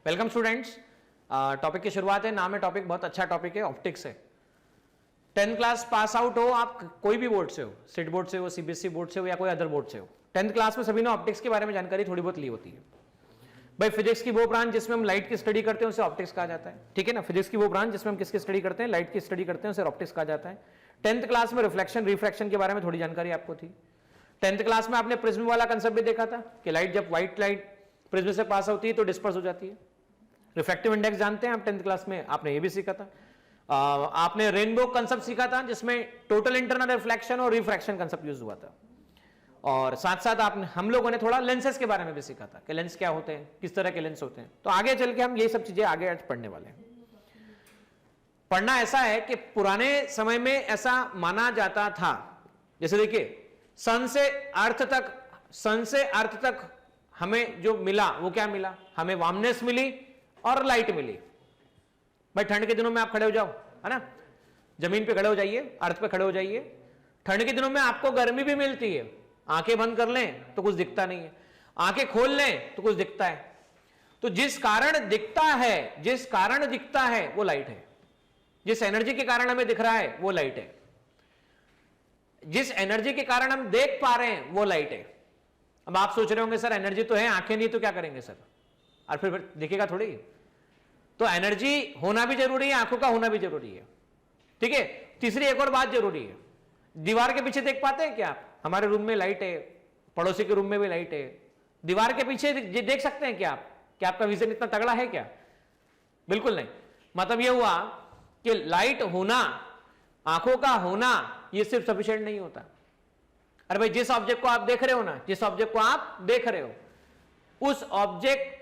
Welcome students. Topic की शुरुआत है, नाम है टॉपिक, बहुत अच्छा टॉपिक है, ऑप्टिक्स है। 10th क्लास पास आउट हो आप, कोई भी बोर्ड से हो, स्टेट बोर्ड से हो, सीबीएसई बोर्ड से हो या कोई अदर बोर्ड से हो, 10th क्लास में सभी ने ऑप्टिक्स के बारे में जानकारी थोड़ी बहुत ली होती है। भाई फिजिक्स की वो ब्रांच जिसमें हम लाइट की स्टडी करते हैं उसे ऑप्टिक्स कहा जाता है, ठीक है ना। फिजिक्स की वो ब्रांच जिसमें हम किसकी स्टडी करते हैं, लाइट की स्टडी करते हैं, उसे ऑप्टिक्स कहा जाता है। 10th क्लास में रिफ्लेक्शन रिफ्रैक्शन के बारे में थोड़ी जानकारी आपको थी। 10th क्लास में आपने प्रिज्म वाला कंसेप्ट भी देखा था कि लाइट जब व्हाइट लाइट प्रिज्म से पास होती है तो डिस्पर्स हो जाती है। रिफ्रैक्टिव इंडेक्स जानते हैं आप 10th क्लास में, आपने ये भी सीखा था। आपने रेनबो कंसेप्ट सीखा था जिसमें टोटल इंटरनल रिफ्लेक्शन और रिफ्रैक्शन कंसेप्ट यूज हुआ था। और साथ साथ आपने हम लोगों ने थोड़ा लेंसेज के बारे में भी सीखा था कि लेंस क्या होते हैं, किस तरह के लेंस होते हैं। तो आगे चल के हम ये सब चीजें आगे आज पढ़ने वाले हैं। पढ़ना ऐसा है कि पुराने समय में ऐसा माना जाता था, जैसे देखिए सन से अर्थ तक हमें जो मिला वो क्या मिला, हमें वार्मनेस मिली और लाइट मिली। भाई ठंड के दिनों में आप खड़े हो जाओ, है ना, जमीन पे खड़े हो जाइए, अर्थ पे खड़े हो जाइए, ठंड के दिनों में आपको गर्मी भी मिलती है। आंखें बंद कर लें तो कुछ दिखता नहीं है, आंखें खोल लें तो कुछ दिखता है। तो जिस कारण दिखता है वो लाइट है। जिस एनर्जी के कारण हमें दिख रहा है वो लाइट है। जिस एनर्जी के कारण हम देख पा रहे हैं वो लाइट है। अब आप सोच रहे होंगे सर एनर्जी तो है, आंखें नहीं तो क्या करेंगे सर, और फिर दिखेगा थोड़ी। तो एनर्जी होना भी जरूरी है, आंखों का होना भी जरूरी है, ठीक है। तीसरी एक और बात जरूरी है, दीवार के पीछे देख पाते हैं क्या आप? हमारे रूम में लाइट है, पड़ोसी के रूम में भी लाइट है, दीवार के पीछे देख सकते हैं क्या आप? क्या आपका विजन इतना तगड़ा है क्या? बिल्कुल नहीं। मतलब यह हुआ कि लाइट होना, आंखों का होना, यह सिर्फ सफिशिएंट नहीं होता। अरे भाई जिस ऑब्जेक्ट को आप देख रहे हो ना, जिस ऑब्जेक्ट को आप देख रहे हो उस ऑब्जेक्ट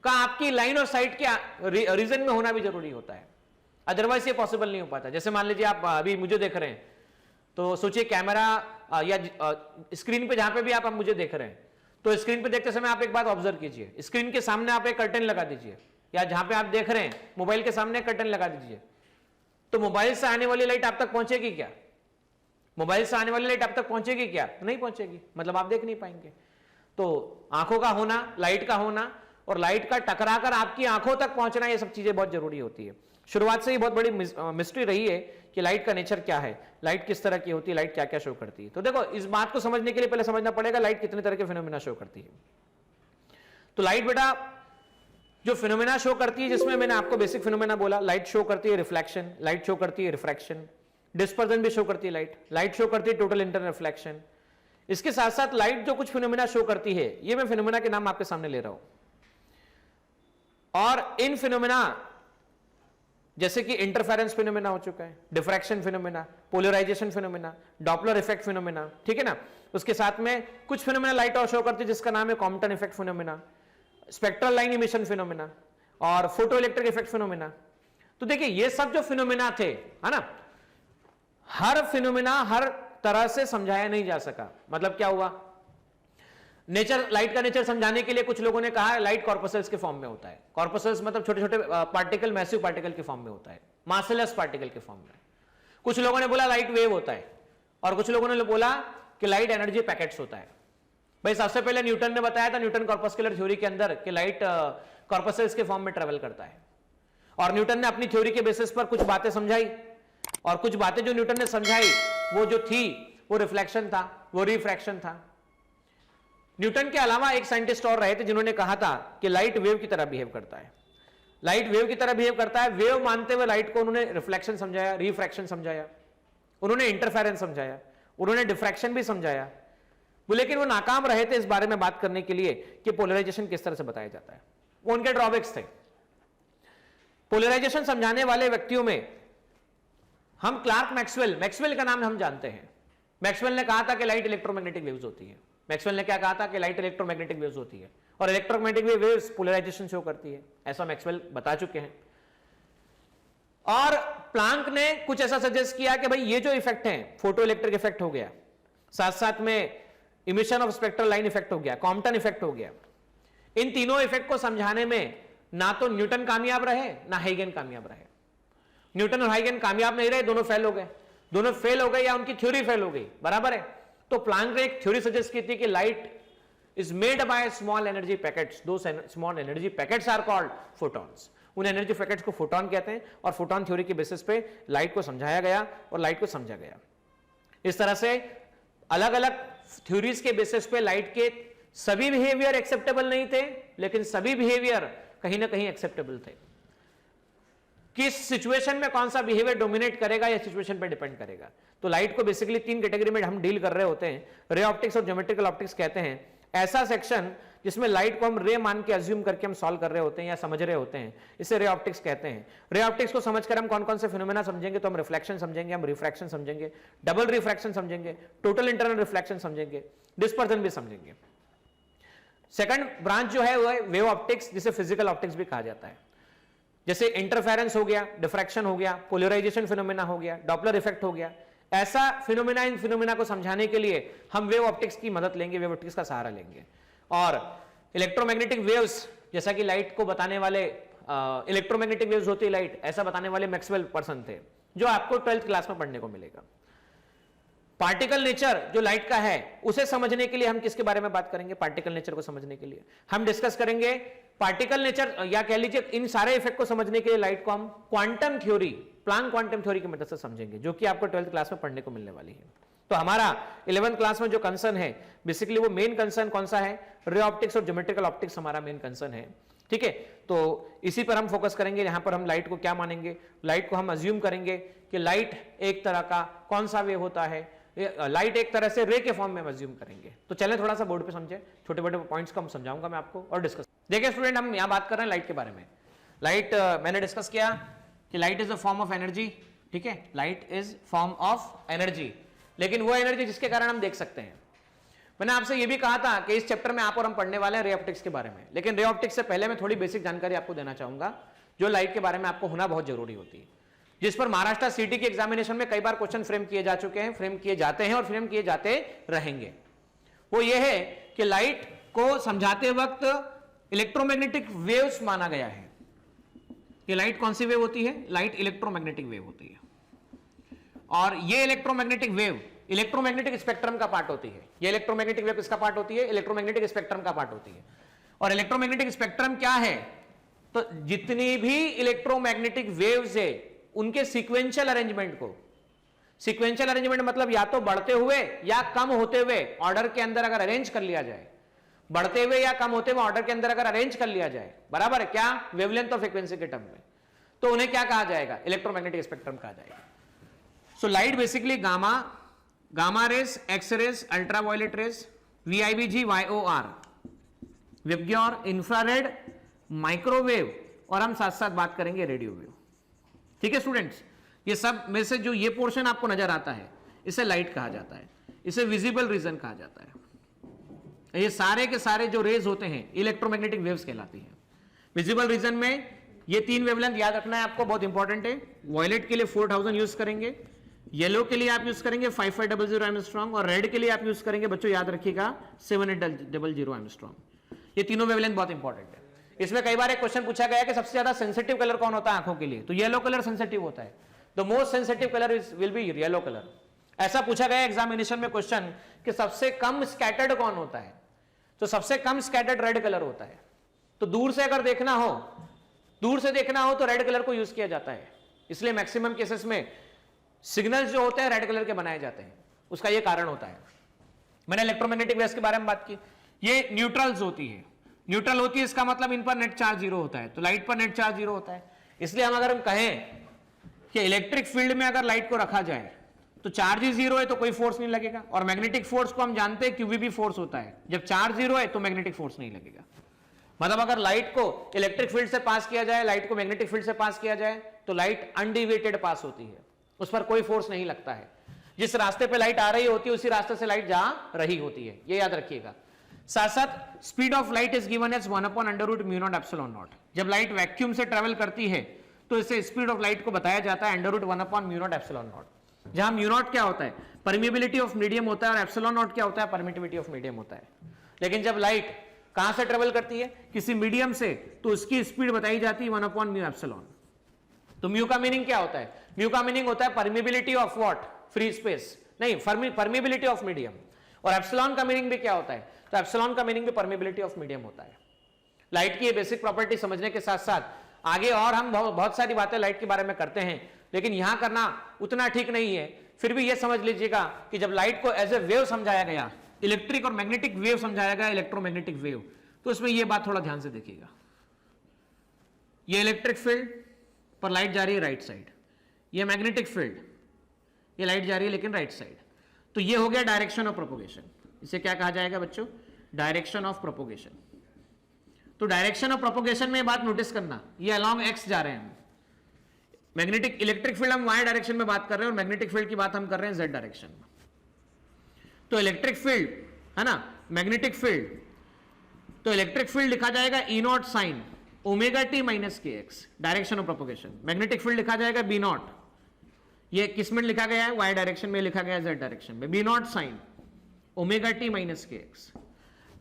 का आपकी लाइन ऑफ साइट के रीजन में होना भी जरूरी होता है, अदरवाइज ये पॉसिबल नहीं हो पाता। जैसे मान लीजिए आप अभी मुझे देख रहे हैं, तो सोचिए कैमरा या स्क्रीन पे जहां पे भी आप मुझे देख रहे हैं, तो स्क्रीन पे देखते समय आप एक बात ऑब्जर्व कीजिए, स्क्रीन के सामने आप एक कर्टन लगा दीजिए, या जहां पे आप देख रहे हैं मोबाइल के सामने कर्टन लगा दीजिए, तो मोबाइल से आने वाली लाइट आप तक पहुंचेगी क्या? मोबाइल से आने वाली लाइट आप तक पहुंचेगी क्या? नहीं पहुंचेगी, मतलब आप देख नहीं पाएंगे। तो आंखों का होना, लाइट का होना और लाइट का टकराकर आपकी आंखों तक पहुंचना, ये सब चीजें बहुत जरूरी होती है। शुरुआत से ही बहुत बड़ी मिस्ट्री रही है कि लाइट का नेचर क्या है, लाइट किस तरह की होती है, लाइट क्या क्या शो करती है। तो देखो इस बात को समझने के लिए पहले समझना पड़ेगा लाइट कितने तरह के फिनोमेना शो करती है। तो लाइट बेटा जो फिनोमेना शो करती है, जिसमें मैंने आपको बेसिक फिनोमेना बोला, लाइट शो करती है रिफ्लेक्शन, लाइट शो करती है रिफ्रैक्शन, डिस्पर्जन भी शो करती है लाइट शो करती है टोटल इंटरनल रिफ्लेक्शन। इसके साथ साथ लाइट जो कुछ फिनोमेना शो करती है, ये मैं फिनोमेना के नाम आपके सामने ले रहा हूं। और इन फिनोमेना जैसे कि इंटरफेरेंस फिनोमेना हो चुका है, diffraction phenomena, polarization phenomena, Doppler effect phenomena, ठीक है ना। उसके साथ में कुछ फिनोमेना लाइट और शो करती है जिसका नाम है Compton effect phenomena, spectral line emission phenomena और फोटो इलेक्ट्रिक इफेक्ट फिनोमेना। तो देखिए ये सब जो फिनोमेना थे, है ना, हर फिनोमेना हर तरह से समझाया नहीं जा सका। मतलब क्या हुआ, नेचर, लाइट का नेचर समझाने के लिए कुछ लोगों ने कहा लाइट कॉर्पसेल्स के फॉर्म में होता है। कॉर्पसेल्स मतलब छोटे छोटे पार्टिकल, मैसिव पार्टिकल के फॉर्म में होता है, मासेलेस पार्टिकल के फॉर्म में। कुछ लोगों ने बोला लाइट वेव होता है, और कुछ लोगों ने बोला कि लाइट एनर्जी पैकेट्स होता है। भाई सबसे पहले न्यूटन ने बताया था, न्यूटन कॉर्पस्कुलर थ्योरी के अंदर, कि लाइट कॉर्पसेल्स के फॉर्म में ट्रेवल करता है। और न्यूटन ने अपनी थ्योरी के बेसिस पर कुछ बातें समझाई, और कुछ बातें जो न्यूटन ने समझाई वो जो थी वो रिफ्लेक्शन था, वो रिफ्रैक्शन था। न्यूटन के अलावा एक साइंटिस्ट और रहे थे जिन्होंने कहा था कि लाइट वेव की तरह बिहेव करता है, लाइट वेव की तरह बिहेव करता है। वेव मानते हुए लाइट को उन्होंने रिफ्लेक्शन समझाया, रिफ्रैक्शन समझाया, उन्होंने इंटरफेरेंस समझाया, उन्होंने डिफ्रैक्शन भी समझाया। लेकिन वो नाकाम रहे थे इस बारे में बात करने के लिए कि पोलराइजेशन किस तरह से बताया जाता है। वो उनके ड्रॉबैक्स थे। पोलराइजेशन समझाने वाले व्यक्तियों में हम क्लार्क मैक्सवेल का नाम हम जानते हैं। मैक्सवेल ने कहा था कि लाइट इलेक्ट्रोमैग्नेटिक वेव्स होती है। मैक्सवेल ने क्या कहा था कि लाइट इलेक्ट्रोमैग्नेटिक वेव्स होती है, और इलेक्ट्रोमैग्नेटिक वेव्स पोलराइजेशन शो करती है, ऐसा मैक्सवेल बता चुके हैं। और प्लांक ने कुछ ऐसा सजेस्ट किया कि भाई ये जो इफेक्ट है, फोटो इलेक्ट्रिक इफेक्ट हो गया, साथ साथ में emission of spectral line effect हो गया, कॉम्पटन इफेक्ट हो गया, इन तीनों इफेक्ट को समझाने में ना तो न्यूटन कामयाब रहे ना हाइगन कामयाब रहे। न्यूटन और हाइगन कामयाब नहीं रहे, दोनों फेल हो गए या उनकी थ्योरी फेल हो गई, बराबर है। तो प्लांक ने एक थ्योरी सजेस्ट की थी कि light is made by small energy packets. Those small energy packets are called photons. उन एनर्जी पैकेट्स को फोटोन कहते हैं और फोटोन थ्योरी के बेसिस पे लाइट को समझाया गया और लाइट को समझा गया। इस तरह से अलग अलग थ्योरीज के बेसिस पे लाइट के सभी बिहेवियर एक्सेप्टेबल नहीं थे, लेकिन सभी बिहेवियर कहीं ना कहीं एक्सेप्टेबल थे। किस सिचुएशन में कौन सा बिहेवियर डोमिनेट करेगा या सिचुएशन पे डिपेंड करेगा। तो लाइट को बेसिकली तीन कैटेगरी में हम डील कर रहे होते हैं। रे ऑप्टिक्स और ज्योमेट्रिकल ऑप्टिक्स कहते हैं ऐसा सेक्शन जिसमें लाइट को हम रे मान के अज्यूम करके हम सॉल्व कर रहे होते हैं या समझ रहे होते हैं, इसे रे ऑप्टिक्स कहते हैं। रे ऑप्टिक्स को समझकर हम कौन कौन से फिनोमेना समझेंगे, तो हम रिफ्लेक्शन समझेंगे, हम रिफ्रैक्शन समझेंगे, डबल रिफ्रैक्शन समझेंगे, टोटल इंटरनल रिफ्लेक्शन समझेंगे, डिस्पर्जन भी समझेंगे। सेकंड ब्रांच जो है वो है वेव ऑप्टिक्स, जिसे फिजिकल ऑप्टिक्स भी कहा जाता है। जैसे इंटरफेरेंस हो गया, डिफ्रैक्शन हो गया, पोलराइजेशन फिनोमेना हो गया, डॉपलर इफेक्ट हो गया, ऐसा फिनोमेना इन फिनोमेना को समझाने के लिए हम वेव ऑप्टिक्स की मदद लेंगे, वेव ऑप्टिक्स का सहारा लेंगे। और इलेक्ट्रोमैग्नेटिक वेव्स, जैसा कि लाइट को बताने वाले इलेक्ट्रोमैग्नेटिक वेव्स होती है लाइट, ऐसा बताने वाले मैक्सवेल पर्सन थे, जो आपको 12th क्लास में पढ़ने को मिलेगा। पार्टिकल नेचर जो लाइट का है उसे समझने के लिए हम किसके बारे में बात करेंगे, पार्टिकल नेचर को समझने के लिए हम डिस्कस करेंगे पार्टिकल नेचर, या कह लीजिए इन सारे इफेक्ट को समझने के लिए लाइट को हम quantum theory, Planck quantum theory की मदद से समझेंगे, जो कि आपको 12th क्लास में पढ़ने को मिलने वाली है। तो हमारा 11th क्लास में जो कंसर्न है बेसिकली वो मेन कंसर्न कौन सा है, रे ऑप्टिक्स और ज्योमेट्रिकल ऑप्टिक्स हमारा मेन कंसर्न है। ठीक है, तो इसी पर हम फोकस करेंगे। यहां पर हम लाइट को क्या मानेंगे, लाइट को हम अज्यूम करेंगे कि लाइट एक तरह का कौन सा वेव होता है, लाइट एक तरह से रे के फॉर्म में अज्यूम करेंगे। तो चलें थोड़ा सा बोर्ड पे समझे, छोटे बड़े पॉइंट्स को हम समझाऊंगा मैं आपको और डिस्कस। देखिए स्टूडेंट, हम यहां बात कर रहे हैं लाइट के बारे में। लाइट मैंने डिस्कस किया कि light is a form of energy. ठीक है, light is form of energy, लेकिन वो एनर्जी जिसके कारण हम देख सकते हैं। मैंने आपसे ये भी कहा था कि इस चैप्टर में आप और हम पढ़ने वाले हैं रे ऑप्टिक्स के बारे में, लेकिन रे ऑप्टिक्स से पहले मैं थोड़ी बेसिक जानकारी आपको देना चाहूंगा जो लाइट के बारे में आपको होना बहुत जरूरी होती है, जिस पर महाराष्ट्र सीटी के एग्जामिनेशन में कई बार क्वेश्चन फ्रेम किए जा चुके हैं, फ्रेम किए जाते हैं और फ्रेम किए जाते रहेंगे। वो ये है कि लाइट को समझाते वक्त इलेक्ट्रोमैग्नेटिक वेव्स माना गया है। ये लाइट कौन सी वेव होती है, लाइट इलेक्ट्रोमैग्नेटिक वेव होती है। और ये इलेक्ट्रोमैग्नेटिक वेव इलेक्ट्रोमैग्नेटिक स्पेक्ट्रम का पार्ट होती है। ये इलेक्ट्रोमैग्नेटिक वेव किसका पार्ट होती है, इलेक्ट्रोमैग्नेटिक स्पेक्ट्रम का पार्ट होती है। और इलेक्ट्रोमैग्नेटिक स्पेक्ट्रम क्या है, तो जितनी भी इलेक्ट्रोमैग्नेटिक वेव्स है उनके सीक्वेंशियल अरेंजमेंट को, सीक्वेंशियल अरेंजमेंट मतलब या तो बढ़ते हुए या कम होते हुए ऑर्डर के अंदर अगर अरेंज कर लिया जाए, बढ़ते हुए या कम होते हुए ऑर्डर के अंदर अगर अरेंज कर लिया जाए, बराबर है क्या, वेवलेंथ और फ्रीक्वेंसी के टर्म में, तो उन्हें क्या कहा जाएगा, इलेक्ट्रोमैग्नेटिक स्पेक्ट्रम कहा जाएगा। So light basically gamma rays, x rays, ultraviolet rays, VIBG, YOR, VIBGYOR, infrared, microwave, और हम साथ साथ बात करेंगे रेडियो वेव। ठीक है स्टूडेंट्स, ये सब में से जो ये पोर्शन आपको नजर आता है इसे लाइट कहा जाता है, इसे विजिबल रीजन कहा जाता है। ये सारे के सारे जो रेज होते हैं इलेक्ट्रोमैग्नेटिक वेव्स कहलाती है। विजिबल रीजन में ये तीन वेवलेंथ याद रखना है आपको, बहुत इंपॉर्टेंट है। वॉयलेट के लिए 4000 यूज करेंगे, येलो के लिए आप यूज करेंगे 5500 एंगस्ट्रॉम, और रेड के लिए आप यूज करेंगे बच्चों याद रखिएगा 7800 एंगस्ट्रॉम। ये तीनों वेवलेंथ बहुत इंपॉर्टेंट है। इसमें कई बार एक क्वेश्चन पूछा गया कि सबसे ज्यादा सेंसिटिव कलर कौन होता है आंखों के लिए, तो येलो कलर सेंसिटिव होता है। The most sensitive colour will be yellow colour. ऐसा पूछा गया एग्जामिनेशन में क्वेश्चन कि सबसे कम स्कैटर्ड कौन होता है, तो सबसे कम स्कैटर्ड रेड कलर होता है। तो दूर से अगर देखना हो, दूर से देखना हो तो रेड कलर को यूज किया जाता है, इसलिए मैक्सिमम केसेस में सिग्नल्स जो होते हैं रेड कलर के बनाए जाते हैं, उसका यह कारण होता है। मैंने इलेक्ट्रोमैग्नेटिक वेव्स के बारे में बात की, ये न्यूट्रल्स होती है, न्यूट्रल होती है, इसका मतलब इन पर नेट चार्ज जीरो होता है, तो लाइट पर नेट चार्ज जीरो होता है। इसलिए हम अगर हम कहें कि इलेक्ट्रिक फील्ड में अगर लाइट को रखा जाए तो चार्ज ही जीरो है तो कोई फोर्स नहीं लगेगा, और मैग्नेटिक फोर्स को हम जानते हैं QVB फोर्स होता है, जब चार्ज जीरो है तो मैग्नेटिक फोर्स नहीं लगेगा। मतलब अगर लाइट को इलेक्ट्रिक फील्ड से पास किया जाए, लाइट को मैग्नेटिक फील्ड से पास किया जाए, तो लाइट अनडिविएटेड पास होती है, उस पर कोई फोर्स नहीं लगता है। जिस रास्ते पे लाइट आ रही होती है उसी रास्ते से लाइट जा रही होती है, ये याद रखिएगा। साथ साथ speed of light is given as 1/√μ0ε0। जब लाइट वैक्यूम से ट्रेवल करती है तो इसे स्पीड ऑफ लाइट को बताया जाता है √1/μ0ε0, जहां μ0 क्या होता है, परमिबिलिटी ऑफ मीडियम होता है, और ε0 क्या होता है, परमिटिविटी ऑफ मीडियम होता है। लेकिन जब लाइट कहां से ट्रेवल करती है, किसी मीडियम से, तो उसकी स्पीड बताई जाती है 1/μ0। तो म्यू का मीनिंग क्या होता है, म्यू का मीनिंग होता है permeability of what, free space नहीं, परमिबिलिटी ऑफ मीडियम। और एप्सिलॉन का मीनिंग भी क्या होता है? तो एप्सिलॉन का मीनिंग भी परमेबिलिटी ऑफ मीडियम होता है। लाइट की ये बेसिक प्रॉपर्टी समझने के साथ साथ आगे और हम बहुत सारी बातें लाइट के बारे में करते हैं, लेकिन यहां करना उतना ठीक नहीं है। फिर भी ये समझ लीजिएगा कि जब लाइट को एज ए वेव समझाया गया, इलेक्ट्रिक और मैग्नेटिक वेव समझाया गया, इलेक्ट्रोमैग्नेटिक वेव, तो इसमें यह बात थोड़ा ध्यान से देखिएगा। ये इलेक्ट्रिक फील्ड पर लाइट जा रही है राइट साइड, ये मैग्नेटिक फील्ड, ये लाइट जा रही है लेकिन राइट साइड। तो ये हो गया डायरेक्शन ऑफ प्रोपोगेशन। इसे क्या कहा जाएगा बच्चों? Direction of propagation. तो डायरेक्शन ऑफ प्रोपोगेशन में बात नोटिस करना, ये अलोंग एक्स जा रहे हैं। मैग्नेटिक इलेक्ट्रिक फील्ड हम वाई डायरेक्शन में बात कर रहे हैं और मैग्नेटिक फील्ड की बात हम कर रहे हैं जेड डायरेक्शन में। तो इलेक्ट्रिक फील्ड है ना, मैग्नेटिक फील्ड, तो इलेक्ट्रिक फील्ड लिखा जाएगा E naught sine omega T minus के x, direction of propagation. Magnetic field लिखा जाएगा बी नॉट, ये किस में लिखा गया है? वाई डायरेक्शन में लिखा गया है जेड डायरेक्शन में, B naught sine omega T minus के एक्स।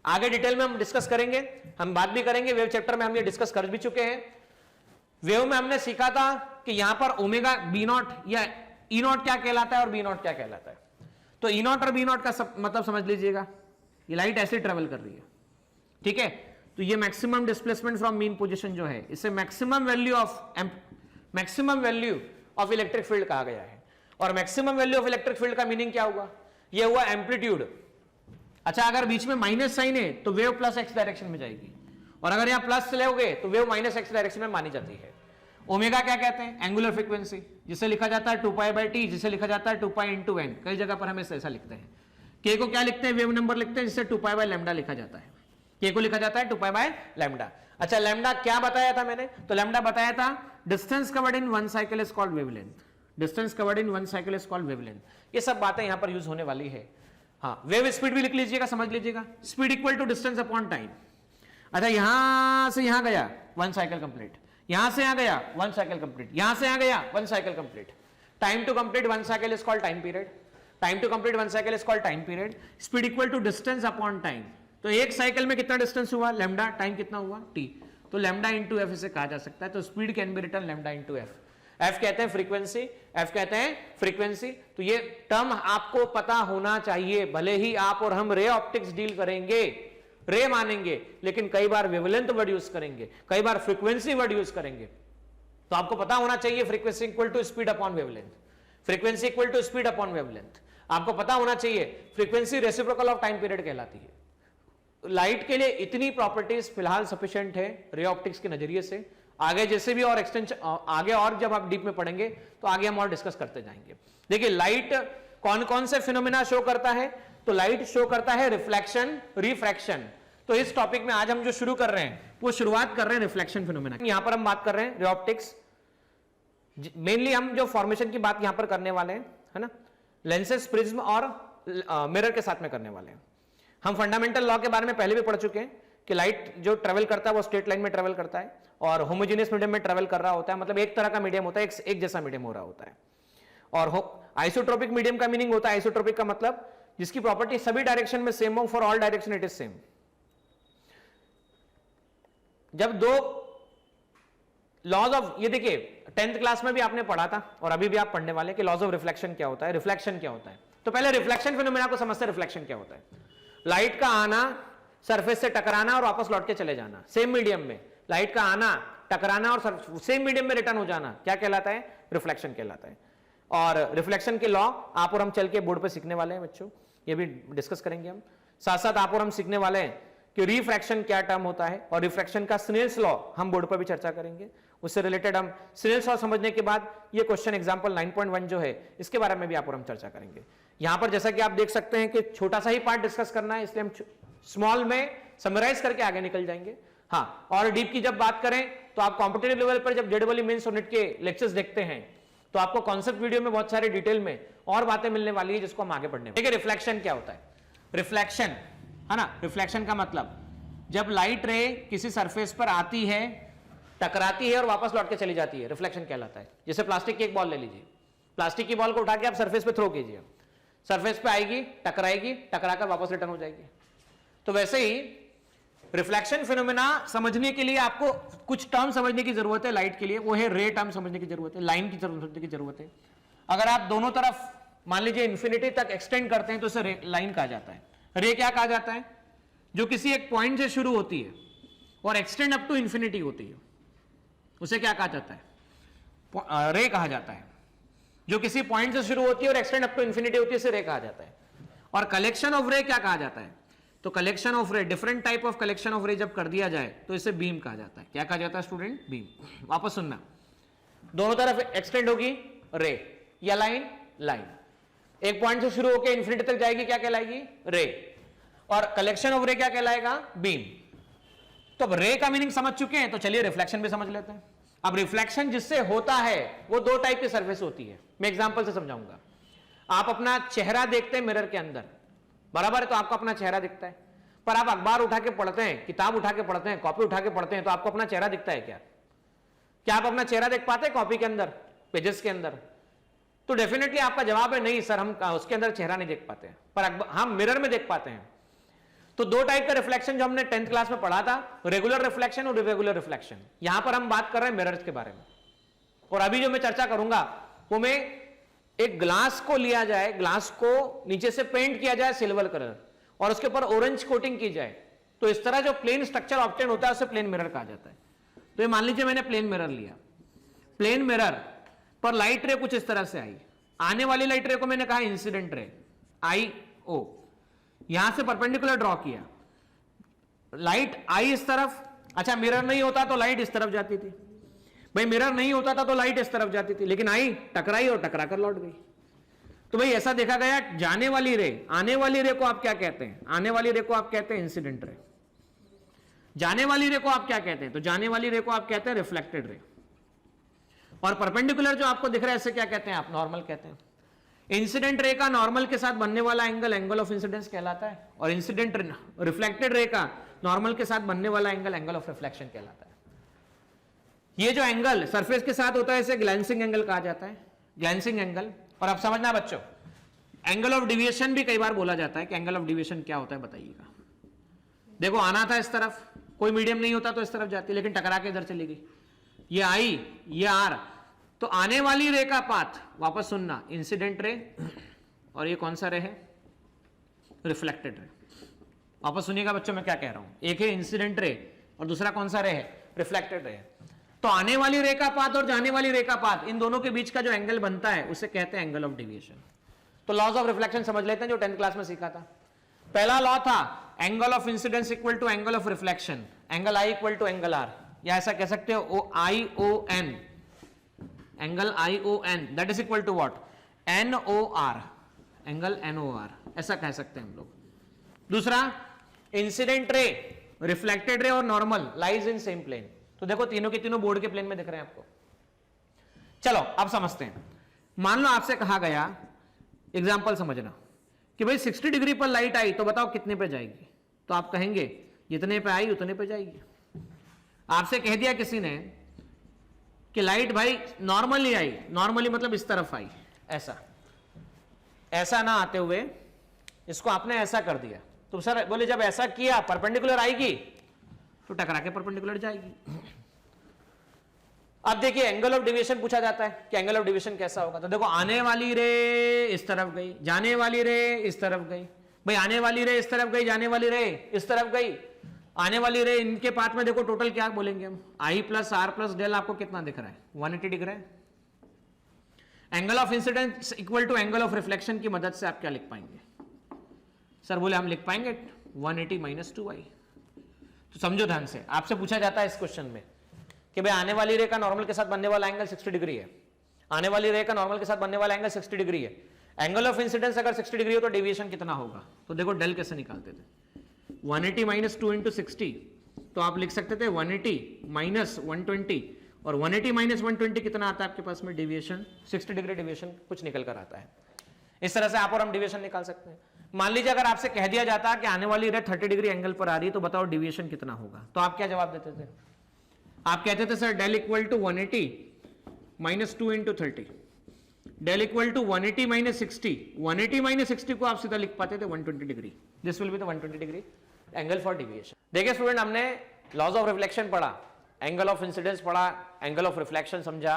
आगे डिटेल में हम डिस्कस करेंगे, हम बात भी करेंगे। वेव चैप्टर में हम ये डिस्कस कर भी चुके हैं। वेव में हमने सीखा था कि यहां पर ओमेगा बी नॉट या ई नॉट क्या कहलाता है और बी नॉट क्या कहलाता है। तो ई नॉट और बी नॉट का मतलब समझ लीजिएगा, ये लाइट ऐसे ट्रेवल कर रही है, ठीक है। तो ये maximum displacement from mean position जो है, इसे maximum value of electric field कहा गया है। और maximum value of electric field का मीनिंग क्या हुआ? ये हुआ एम्पलीट्यूड। अच्छा, अगर बीच में माइनस साइन है तो वेव प्लस एक्स डायरेक्शन में जाएगी, और अगर यहां प्लस लोगे तो वेव माइनस एक्स डायरेक्शन में मानी जाती है। ओमेगा क्या कहते हैं? एंगुलर फ्रीक्वेंसी, जिसे लिखा जाता है 2π/t, जिसे लिखा जाता है 2π/n। कई जगह पर हम ऐसा लिखते हैं। k को क्या लिखते हैं? वेव नंबर लिखते हैं, जिसे 2π/λ लिखा जाता है। k को लिखा जाता है 2π/λ। अच्छा, लैम्डा क्या बताया था मैंने? तो लैम्डा बताया था distance covered in one cycle is called wavelength. Distance covered in one cycle is called wavelength. ये सब बातें यहां पर यूज होने वाली है। हाँ, वेव स्पीड भी लिख लीजिएगा, समझ लीजिएगा। Speed equal to distance upon time. अच्छा, यहां से यहां गया वन साइकिल कंप्लीट, यहां से यहां गया वन साइकिल कंप्लीट, यहां से यहां गया one cycle complete. Time to complete one cycle is called time period. Time to complete one cycle is called time period. Speed equal to distance upon time. तो एक साइकिल में कितना distance हुआ? Lambda. Time कितना हुआ? T. तो lambda into F इसे कहा जा सकता है। तो speed can be written lambda into F. F कहते हैं फ्रीक्वेंसी, एफ कहते हैं फ्रीक्वेंसी। तो ये टर्म आपको पता होना चाहिए। भले ही आप और हम रे ऑप्टिक्स डील करेंगे, रे मानेंगे, लेकिन कई बार वेवलेंथ वर्ड यूज करेंगे, कई बार फ्रीक्वेंसी वर्ड यूज करेंगे। तो आपको पता होना चाहिए frequency equal to speed upon wavelength, frequency equal to speed upon wavelength. आपको पता होना चाहिए frequency reciprocal of time period कहलाती है। लाइट के लिए इतनी प्रॉपर्टीज फिलहाल सफिशिएंट है रे ऑप्टिक्स के नजरिए से। आगे जैसे भी और एक्सटेंशन, आगे और जब आप डीप में पढ़ेंगे तो आगे हम और डिस्कस करते जाएंगे। देखिए, लाइट कौन कौन से फिनोमेना शो करता है? तो लाइट शो करता है रिफ्लेक्शन, रिफ्रैक्शन। तो इस टॉपिक में आज हम जो शुरू कर रहे हैं वो शुरुआत कर रहे हैं रिफ्लेक्शन फिनोमेना। यहां पर हम बात कर रहे हैं रे ऑप्टिक्स। मेनली हम जो फॉर्मेशन की बात यहां पर करने वाले हैं, है ना, लेंसेज, प्रिज्म और मिरर के साथ में करने वाले हैं। हम फंडामेंटल लॉ के बारे में पहले भी पढ़ चुके हैं कि लाइट जो ट्रेवल करता है वो स्ट्रेट लाइन में ट्रेवल करता है और होमोजेनियस मीडियम में ट्रेवल कर रहा होता है। मतलब एक तरह का मीडियम होता है, एक जैसा मीडियम हो रहा होता है। और आइसोट्रोपिक मीडियम का मीनिंग होता है, आइसोट्रोपिक का मतलब जिसकी प्रॉपर्टी सभी डायरेक्शन में सेम हो, for all direction it is same. जब दो लॉज ऑफ, ये देखिए 10th क्लास में भी आपने पढ़ा था और अभी भी आप पढ़ने वाले कि लॉज ऑफ रिफ्लेक्शन क्या होता है, रिफ्लेक्शन क्या होता है। तो पहले रिफ्लेक्शन फिनोमेना को समझते हैं। रिफ्लेक्शन क्या होता है? लाइट का आना, सरफेस से टकराना और वापस लौट के चले जाना सेम मीडियम में। लाइट का आना, टकराना और सेम मीडियम में रिटर्न हो जाना क्या कहलाता है? रिफ्लेक्शन कहलाता है। और रिफ्लेक्शन के लॉ आप और हम चल के बोर्ड पे सीखने वाले हैं बच्चों, ये भी डिस्कस करेंगे हम। साथ साथ आप और हम सीखने वाले हैं कि रिफ्रैक्शन क्या टर्म होता है और रिफ्रैक्शन का स्नेल्स लॉ हम बोर्ड पर भी चर्चा करेंगे। उससे रिलेटेड हम स्नेल्स लॉ समझने के बाद ये क्वेश्चन एग्जांपल 9.1 जो है इसके बारे में भी आप और हम चर्चा करेंगे। यहां पर जैसा कि आप देख सकते हैं कि छोटा सा ही पार्ट डिस्कस करना है, इसलिए हम स्मॉल में समराइज करके आगे निकल जाएंगे। हाँ, और डीप की जब बात करें तो आप कॉम्पिटिटिव लेवल पर जब जेईई मेंस और नेट के लेक्चर्स देखते हैं तो आपको कॉन्सेप्ट वीडियो में बहुत सारे डिटेल में और बातें मिलने वाली है जिसको हम आगे बढ़ने। देखिए, रिफ्लेक्शन क्या होता है? रिफ्लेक्शन, है ना, रिफ्लेक्शन का मतलब जब लाइट रे किसी सरफेस पर आती है, टकराती है और वापस लौट के चली जाती है, रिफ्लेक्शन कहलाता है। जैसे प्लास्टिक की एक बॉल ले लीजिए, प्लास्टिक की बॉल को उठा के आप सरफेस पे थ्रो कीजिए, सरफेस पे आएगी, टकराएगी, टकराकर वापस रिटर्न हो जाएगी। तो वैसे ही रिफ्लेक्शन फिनोमेना समझने के लिए आपको कुछ टर्म समझने की जरूरत है लाइट के लिए, वो है रे टर्म समझने की जरूरत है, लाइन की समझने की जरूरत है। अगर आप दोनों तरफ मान लीजिए इंफिनिटी तक एक्सटेंड करते हैं तो इसे लाइन कहा जाता है। रे क्या कहा जाता है? जो किसी एक पॉइंट से शुरू होती है और एक्सटेंड अप टू इंफिनिटी होती है, उसे क्या कहा जाता है? रे कहा जाता है। जो किसी पॉइंट से शुरू होती है और एक्सटेंड अप टू इंफिनिटी होती है, इसे रे कहा जाता है। और कलेक्शन ऑफ रे क्या कहा जाता है? तो कलेक्शन ऑफ रे, different type of collection of रे जब कर दिया जाए तो इसे बीम कहा जाता है। क्या कहा जाता है स्टूडेंट? बीम। वापस सुनना, दोनों तरफ एक्सटेंड होगी रे, या लाइन, लाइन एक पॉइंट से शुरू होकर इंफिनिटी तक जाएगी, क्या कहलाएगी? रे। और कलेक्शन ऑफ रे क्या कहलाएगा? बीम। तो अब रे का मीनिंग समझ चुके हैं, तो चलिए रिफ्लेक्शन भी समझ लेते हैं। अब रिफ्लेक्शन जिससे होता है वो दो टाइप की सरफेस होती है, मैं एग्जांपल से समझाऊंगा। आप अपना चेहरा देखते हैं मिरर के अंदर, बराबर है, तो आपको अपना चेहरा दिखता है। पर आप अखबार उठा के पढ़ते हैं, किताब उठा के पढ़ते हैं, कॉपी उठा के पढ़ते हैं, तो आपको अपना चेहरा दिखता है क्या? क्या आप अपना चेहरा देख पाते हैं कॉपी के अंदर, पेजेस के अंदर? तो डेफिनेटली आपका जवाब है नहीं सर, हम उसके अंदर चेहरा नहीं देख पाते हैं, पर हम मिरर में देख पाते हैं। तो दो टाइप का रिफ्लेक्शन जो हमने 10th क्लास में पढ़ा था, रेगुलर रिफ्लेक्शन और इरेगुलर रिफ्लेक्शन। यहां पर हम बात कर रहे हैं मिरर्स के बारे में। और अभी जो मैं चर्चा करूंगा वो मैं एक ग्लास को लिया जाए, ग्लास को नीचे से पेंट किया जाए सिल्वर कलर और उसके ऊपर ऑरेंज कोटिंग की जाए, तो इस तरह जो प्लेन स्ट्रक्चर ऑब्टेन होता है उसे प्लेन मिरर कहा जाता है। तो ये मान लीजिए मैंने प्लेन मिरर लिया, प्लेन मिरर पर लाइट रे कुछ इस तरह से आई, आने वाली लाइट रे को मैंने कहा इंसिडेंट रे, आई ओ, यहां से परपेंडिकुलर ड्रॉ किया, लाइट आई इस तरफ। अच्छा, मिरर नहीं होता तो लाइट इस तरफ जाती थी भाई, मिरर नहीं होता था तो लाइट इस तरफ जाती थी, लेकिन आई, टकराई और टकरा कर लौट गई। तो भाई ऐसा देखा गया, जाने वाली रे, आने वाली रे को आप क्या कहते हैं? आने वाली रे को आप कहते हैं इंसिडेंट रे। जाने वाली रे को आप क्या कहते हैं? तो जाने वाली रे को आप कहते हैं रिफ्लेक्टेड रे। और परपेंडिकुलर जो आपको दिख रहा है इसे क्या कहते हैं आप? नॉर्मल कहते हैं। इंसिडेंट रे का नॉर्मल के साथ बनने वाला एंगल एंगल ऑफ इंसिडेंस कहलाता है, और इंसिडेंट रिफ्लेक्टेड रे का नॉर्मल के साथ बनने वाला एंगल एंगल ऑफ रिफ्लेक्शन कहलाता है। ये जो एंगल सरफेस के साथ होता है इसे ग्लैंसिंग एंगल कहा जाता है, ग्लैंसिंग एंगल। और अब समझना बच्चों, एंगल ऑफ डिविएशन भी कई बार बोला जाता है कि एंगल ऑफ डिविएशन क्या होता है बताइएगा। देखो आना था इस तरफ, कोई मीडियम नहीं होता तो इस तरफ जाती, लेकिन टकरा के इधर चली गई, ये आई, ये आर, तो आने वाली रे का पाथ, वापस सुनना, इंसिडेंट रे, और ये कौन सा रे है? Reflected ray. वापस सुनिएगा बच्चों मैं क्या कह रहा हूं, एक है इंसिडेंट रे और दूसरा कौन सा रे है? Reflected ray. तो आने वाली रे का पाथ और जाने वाली रे का पाथ, इन दोनों के बीच का जो एंगल बनता है उसे कहते हैं एंगल ऑफ डिविएशन। तो लॉज ऑफ रिफ्लेक्शन समझ लेते हैं जो 10th क्लास में सीखा था। पहला लॉ था angle of incidence equal to angle of reflection, angle I equal to angle R, या ऐसा कह सकते हो I O N, angle I O N that is equal to what? N O R, angle N O R, ऐसा कह सकते हैं हम लोग। दूसरा, इंसिडेंट रे, रिफ्लेक्टेड रे और normal lies in same plane. तो देखो तीनों के तीनों बोर्ड के प्लेन में दिख रहे हैं आपको। चलो अब समझते हैं। मान लो आपसे कहा गया, एग्जांपल समझना, कि भाई 60 डिग्री पर लाइट आई तो बताओ कितने पे जाएगी? तो आप कहेंगे जितने पे आई उतने पे जाएगी। आपसे कह दिया किसी ने कि लाइट भाई नॉर्मली आई, नॉर्मली मतलब इस तरफ आई, ऐसा ऐसा ना आते हुए इसको आपने ऐसा कर दिया, तो सर बोले जब ऐसा किया परपेंडिकुलर आएगी तो टकरा के परपेंडिकुलर जाएगी। अब देखिए एंगल ऑफ डिविएशन पूछा जाता है कि एंगल ऑफ डिविएशन कैसा होगा। तो देखो आने वाली रे इस तरफ गई, जाने वाली रे इस तरफ गई, भाई आने वाली रे इस तरफ गई, जाने वाली रे इस तरफ गई, आने वाली रे, इनके पाथ में देखो टोटल क्या बोलेंगे हम? I plus R plus del आपको कितना दिख रहा है? 180 दिख रहा है। Angle of incidence equal to angle of reflection की मदद से आप क्या लिख पाएंगे? सर बोले हम लिख पाएंगे 180 माइनस 2i। तो समझो ध्यान से, आपसे पूछा जाता है इस क्वेश्चन में कि भाई आने वाली रे का नॉर्मल के साथ बनने वाला एंगल 60 डिग्री है, आने वाली रे का नॉर्मल के साथ बनने वाला एंगल 60 डिग्री है, एंगल ऑफ इंसिडेंस अगर 60 डिग्री हो तो डेविएशन कितना होगा? तो देखो डेल कैसे निकालते थे, 180 माइनस 2 इंटू 60, तो आप लिख सकते थे 180 माइनस 120, और 180 माइनस 120 कितना आता है आपके पास में? डेविएशन 60 डिग्री डेविएशन कुछ निकल कर आता है। इस तरह से आप और हम डेविएशन निकाल सकते हैं। मान लीजिए अगर आपसे कह दिया जाता कि आने वाली रे 30 डिग्री एंगल पर आ रही है तो बताओ डेविएशन कितना होगा? तो आप क्या जवाब देते थे? आप कहते थे sir del equal to 180 minus 2 into 30, del equal to 180 minus 60, 180 minus 60 को आप सीधा लिख पाते थे 120 degree, this will be the 120 degree angle for deviation. देखिए स्टूडेंट, हमने लॉज ऑफ रिफ्लेक्शन पढ़ा, एंगल ऑफ इंसिडेंस पढ़ा, एंगल ऑफ रिफ्लेक्शन समझा,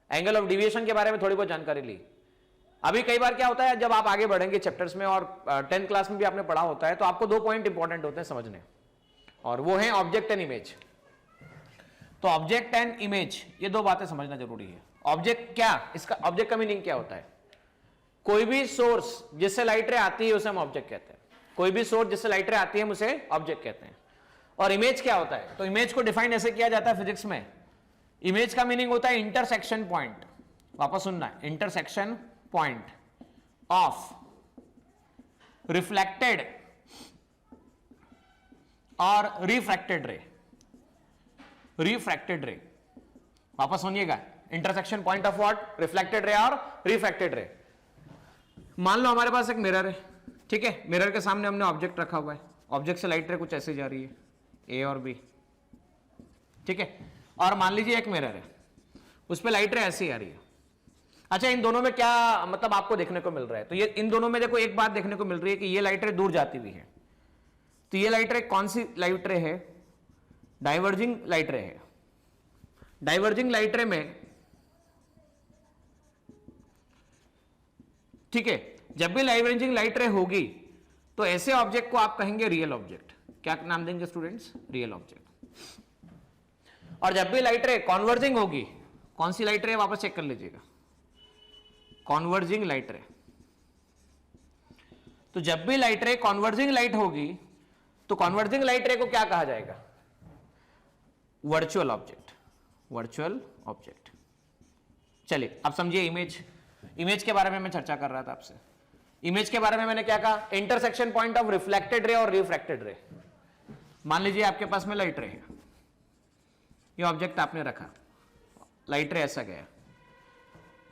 एंगल ऑफ डेविएशन के बारे में थोड़ी बहुत जानकारी ली। अभी कई बार क्या होता है, जब आप आगे बढ़ेंगे चैप्टर्स में और 10th क्लास में भी आपने पढ़ा होता है, तो आपको 2 पॉइंट इंपॉर्टेंट होते हैं समझने, और वो है ऑब्जेक्ट एंड इमेज। तो ऑब्जेक्ट एंड इमेज, ये 2 बातें समझना जरूरी है। ऑब्जेक्ट क्या, इसका ऑब्जेक्ट का मीनिंग क्या होता है? कोई भी सोर्स जिससे लाइट रे आती है उसे हम ऑब्जेक्ट कहते हैं। कोई भी सोर्स जिससे लाइट रे आती है हम उसे ऑब्जेक्ट कहते हैं। और इमेज क्या होता है? तो इमेज को डिफाइन ऐसे किया जाता है फिजिक्स में, इमेज का मीनिंग होता है इंटरसेक्शन पॉइंट, वापस सुनना है, इंटरसेक्शन पॉइंट ऑफ रिफ्लेक्टेड और रिफ्रैक्टेड रे। रिफ्रैक्टेड रे, वापस सुनिएगा, intersection point of what? Reflected ray और रिफ्रैक्टेड रे। मान लो हमारे पास एक मिरर है, ठीक है, मिरर के सामने हमने ऑब्जेक्ट रखा हुआ है, ऑब्जेक्ट से लाइट रे कुछ ऐसे जा रही है, ए और बी, ठीक है, और मान लीजिए एक मिरर है, उस पर लाइट रे ऐसी आ रही है। अच्छा, इन दोनों में क्या मतलब आपको देखने को मिल रहा है? तो ये इन दोनों में देखो एक बात देखने को मिल रही है कि ये लाइट रे दूर जाती हुई है। तो ये लाइट रे कौन सी लाइट रे है? डाइवर्जिंग लाइट रे है। डाइवर्जिंग लाइट रे में, ठीक है, जब भी डाइवर्जिंग लाइट रे होगी तो ऐसे ऑब्जेक्ट को आप कहेंगे रियल ऑब्जेक्ट। क्या नाम देंगे स्टूडेंट्स? Real object. और जब भी लाइट रे कॉन्वर्जिंग होगी, कौन सी लाइट रे? वापस चेक कर लीजिएगा, कॉन्वर्जिंग लाइट रे। तो जब भी लाइट रे कॉन्वर्जिंग लाइट होगी तो कॉन्वर्जिंग लाइट रे को क्या कहा जाएगा? Virtual object. Virtual object. चलिए अब समझिए इमेज। इमेज के बारे में मैं चर्चा कर रहा था आपसे। इमेज के बारे में मैंने क्या कहा? Intersection point of reflected ray और रिफ्रैक्टेड रे। मान लीजिए आपके पास में लाइट रे है, ये ऑब्जेक्ट आपने रखा, लाइट रे ऐसा गया,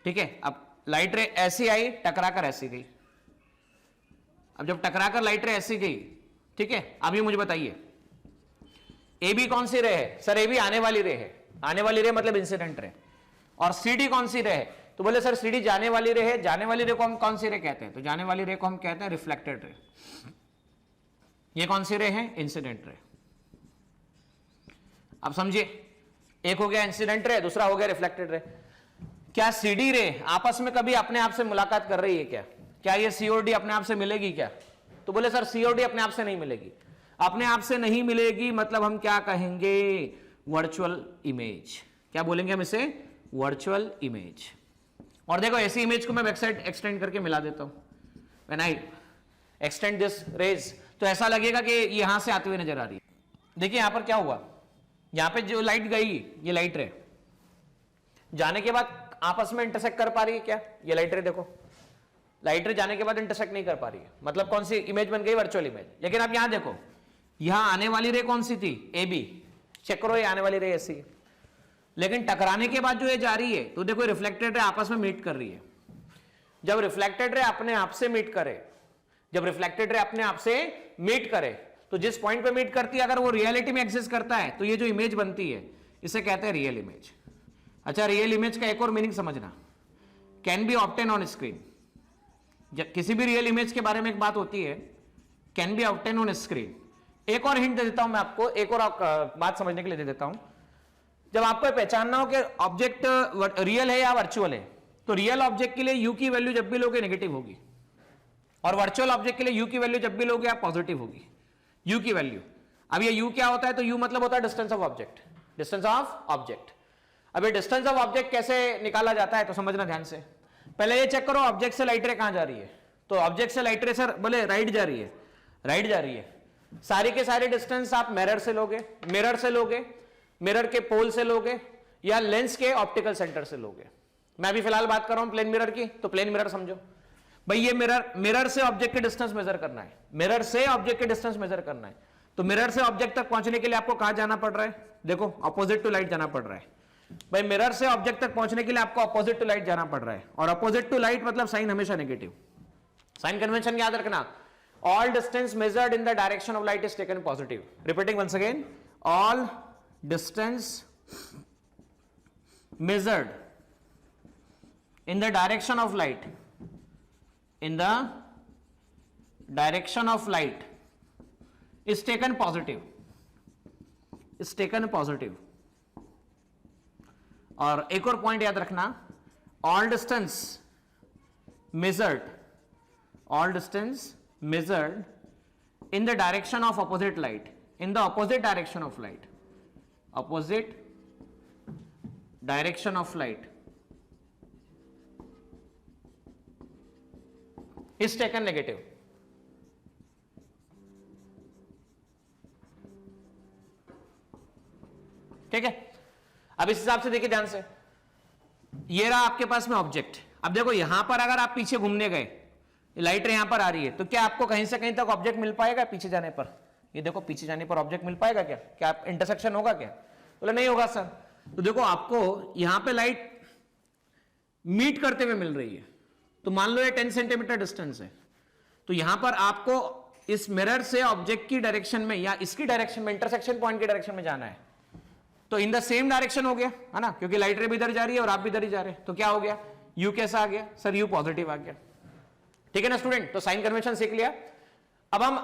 ठीक है, अब लाइट रे ऐसी आई, टकराकर ऐसी गई। अब जब टकराकर लाइट रे ऐसी गई, ठीक है, अब ये मुझे बताइए ए बी कौन सी रे है? सर ए बी आने वाली रे है। आने वाली रे मतलब इंसिडेंट रे। और सी डी कौन सी रे है? तो बोले सर सी डी जाने वाली रे है। जाने वाली रे को हम कौन सी रे कहते हैं? तो जाने वाली रे को हम कहते हैं रिफ्लेक्टेड रे। ये कौन सी रे है? Incident ray. अब समझिए, एक हो गया इंसिडेंट रे, दूसरा हो गया रिफ्लेक्टेड रे। क्या सी डी रे आपस में कभी अपने आप से मुलाकात कर रही है क्या? क्या ये सीओडी अपने आप से मिलेगी क्या? तो बोले सर सीओडी अपने आप से नहीं मिलेगी। अपने आप से नहीं मिलेगी मतलब हम क्या कहेंगे? Virtual image. क्या बोलेंगे हम इसे? Virtual image. और देखो ऐसी इमेज को मैं बैक साइड एक्सटेंड करके मिला देता हूं। When I extend this rays, तो ऐसा लगेगा कि यहां से आते हुए नजर आ रही है। देखिए यहां पर क्या हुआ, यहां पे जो लाइट गई, ये लाइट रे जाने के बाद आपस में इंटरसेक्ट कर पा रही है क्या? ये लाइट रे देखो, लाइट रे जाने के बाद इंटरसेक्ट नहीं कर पा रही है, मतलब कौन सी इमेज बन गई? Virtual image. लेकिन अब यहां देखो, यहां आने वाली रे कौन सी थी? A B. चेक करो, ये आने वाली रे ऐसी है, लेकिन टकराने के बाद जो ये जा रही है, तो देखो रिफ्लेक्टेड रे आपस में मीट कर रही है। जब रिफ्लेक्टेड रे अपने आप से मीट करे, जब रिफ्लेक्टेड रे अपने आप से मीट करे, तो जिस पॉइंट पे मीट करती है अगर वो रियलिटी में एग्जिस्ट करता है, तो ये जो इमेज बनती है इसे कहते हैं रियल इमेज। अच्छा, रियल इमेज का एक और मीनिंग समझना, can be obtain on screen. जब किसी भी रियल इमेज के बारे में एक बात होती है, can be obtain on screen. एक और हिंट दे देता हूं मैं आपको, एक और बात समझने के लिए दे देता हूं। जब आपको पहचानना हो कि ऑब्जेक्ट रियल है या वर्चुअल है, तो रियल ऑब्जेक्ट के लिए यू की वैल्यू जब भी लोगे नेगेटिव होगी, और वर्चुअल ऑब्जेक्ट के लिए यू की वैल्यू जब भी लोगे आप पॉजिटिव होगी। यू की वैल्यू, अब ये यू क्या होता है? तो यू मतलब होता है distance of object. Distance of object. अब ये डिस्टेंस ऑफ ऑब्जेक्ट कैसे निकाला जाता है तो समझना ध्यान से। पहले ये चेक करो ऑब्जेक्ट से लाइट रे कहां जा रही है। तो ऑब्जेक्ट से लाइट रे सर बोले राइट जा रही है, राइट जा रही है। सारी के सारे डिस्टेंस आप मिरर से लोगे, मिरर से लोगे, मिरर के पोल से लोगे, या लेंस के ऑप्टिकल सेंटर से लोगे। मैं भी फिलहाल बात कर रहा हूं प्लेन मिरर की, तो प्लेन मिरर समझो भाई, ये मिरर से ऑब्जेक्ट के डिस्टेंस मेजर करना है, मिरर से ऑब्जेक्ट के डिस्टेंस मेजर करना है। तो मिरर से ऑब्जेक्ट तक पहुंचने के लिए आपको कहां जाना पड़ रहा है? देखो अपोजिट टू लाइट जाना पड़ रहा है भाई। मिरर से ऑब्जेक्ट तक पहुंचने के लिए आपको अपोजिट टू लाइट जाना पड़ रहा है, और अपोजिट टू लाइट मतलब साइन हमेशा नेगेटिव। साइन कन्वेंशन याद रखना, all distance measured in the direction of light is taken positive. Repeating once again, all distance measured in the direction of light, in the direction of light is taken positive, is taken positive. और एक और point याद रखना, all distance measured, all distance measured in the direction of opposite light, in the opposite direction of light, opposite direction of light is taken negative. ठीक है, अब इस हिसाब से देखिए ध्यान से, ये रहा आपके पास में ऑब्जेक्ट। अब देखो यहां पर अगर आप पीछे घूमने गए, लाइट रे यहां पर आ रही है, तो क्या आपको कहीं से कहीं तक ऑब्जेक्ट मिल पाएगा पीछे जाने पर? ये देखो पीछे जाने पर ऑब्जेक्ट मिल पाएगा क्या? क्या इंटरसेक्शन होगा क्या? बोले नहीं होगा सर। तो देखो आपको यहां पे लाइट मीट करते हुए मिल रही है, तो मान लो ये 10 सेंटीमीटर डिस्टेंस है, तो यहां पर आपको इस मिरर से ऑब्जेक्ट की डायरेक्शन में या इसकी डायरेक्शन में, इंटरसेक्शन पॉइंट की डायरेक्शन में जाना है, तो इन द सेम डायरेक्शन हो गया है ना, क्योंकि लाइट रे भी इधर जा रही है और आप भी इधर ही जा रहे हैं, तो क्या हो गया? यू कैसा आ गया सर? यू पॉजिटिव आ गया। ठीक है ना स्टूडेंट, तो साइन कन्वेंशन सीख लिया। अब हम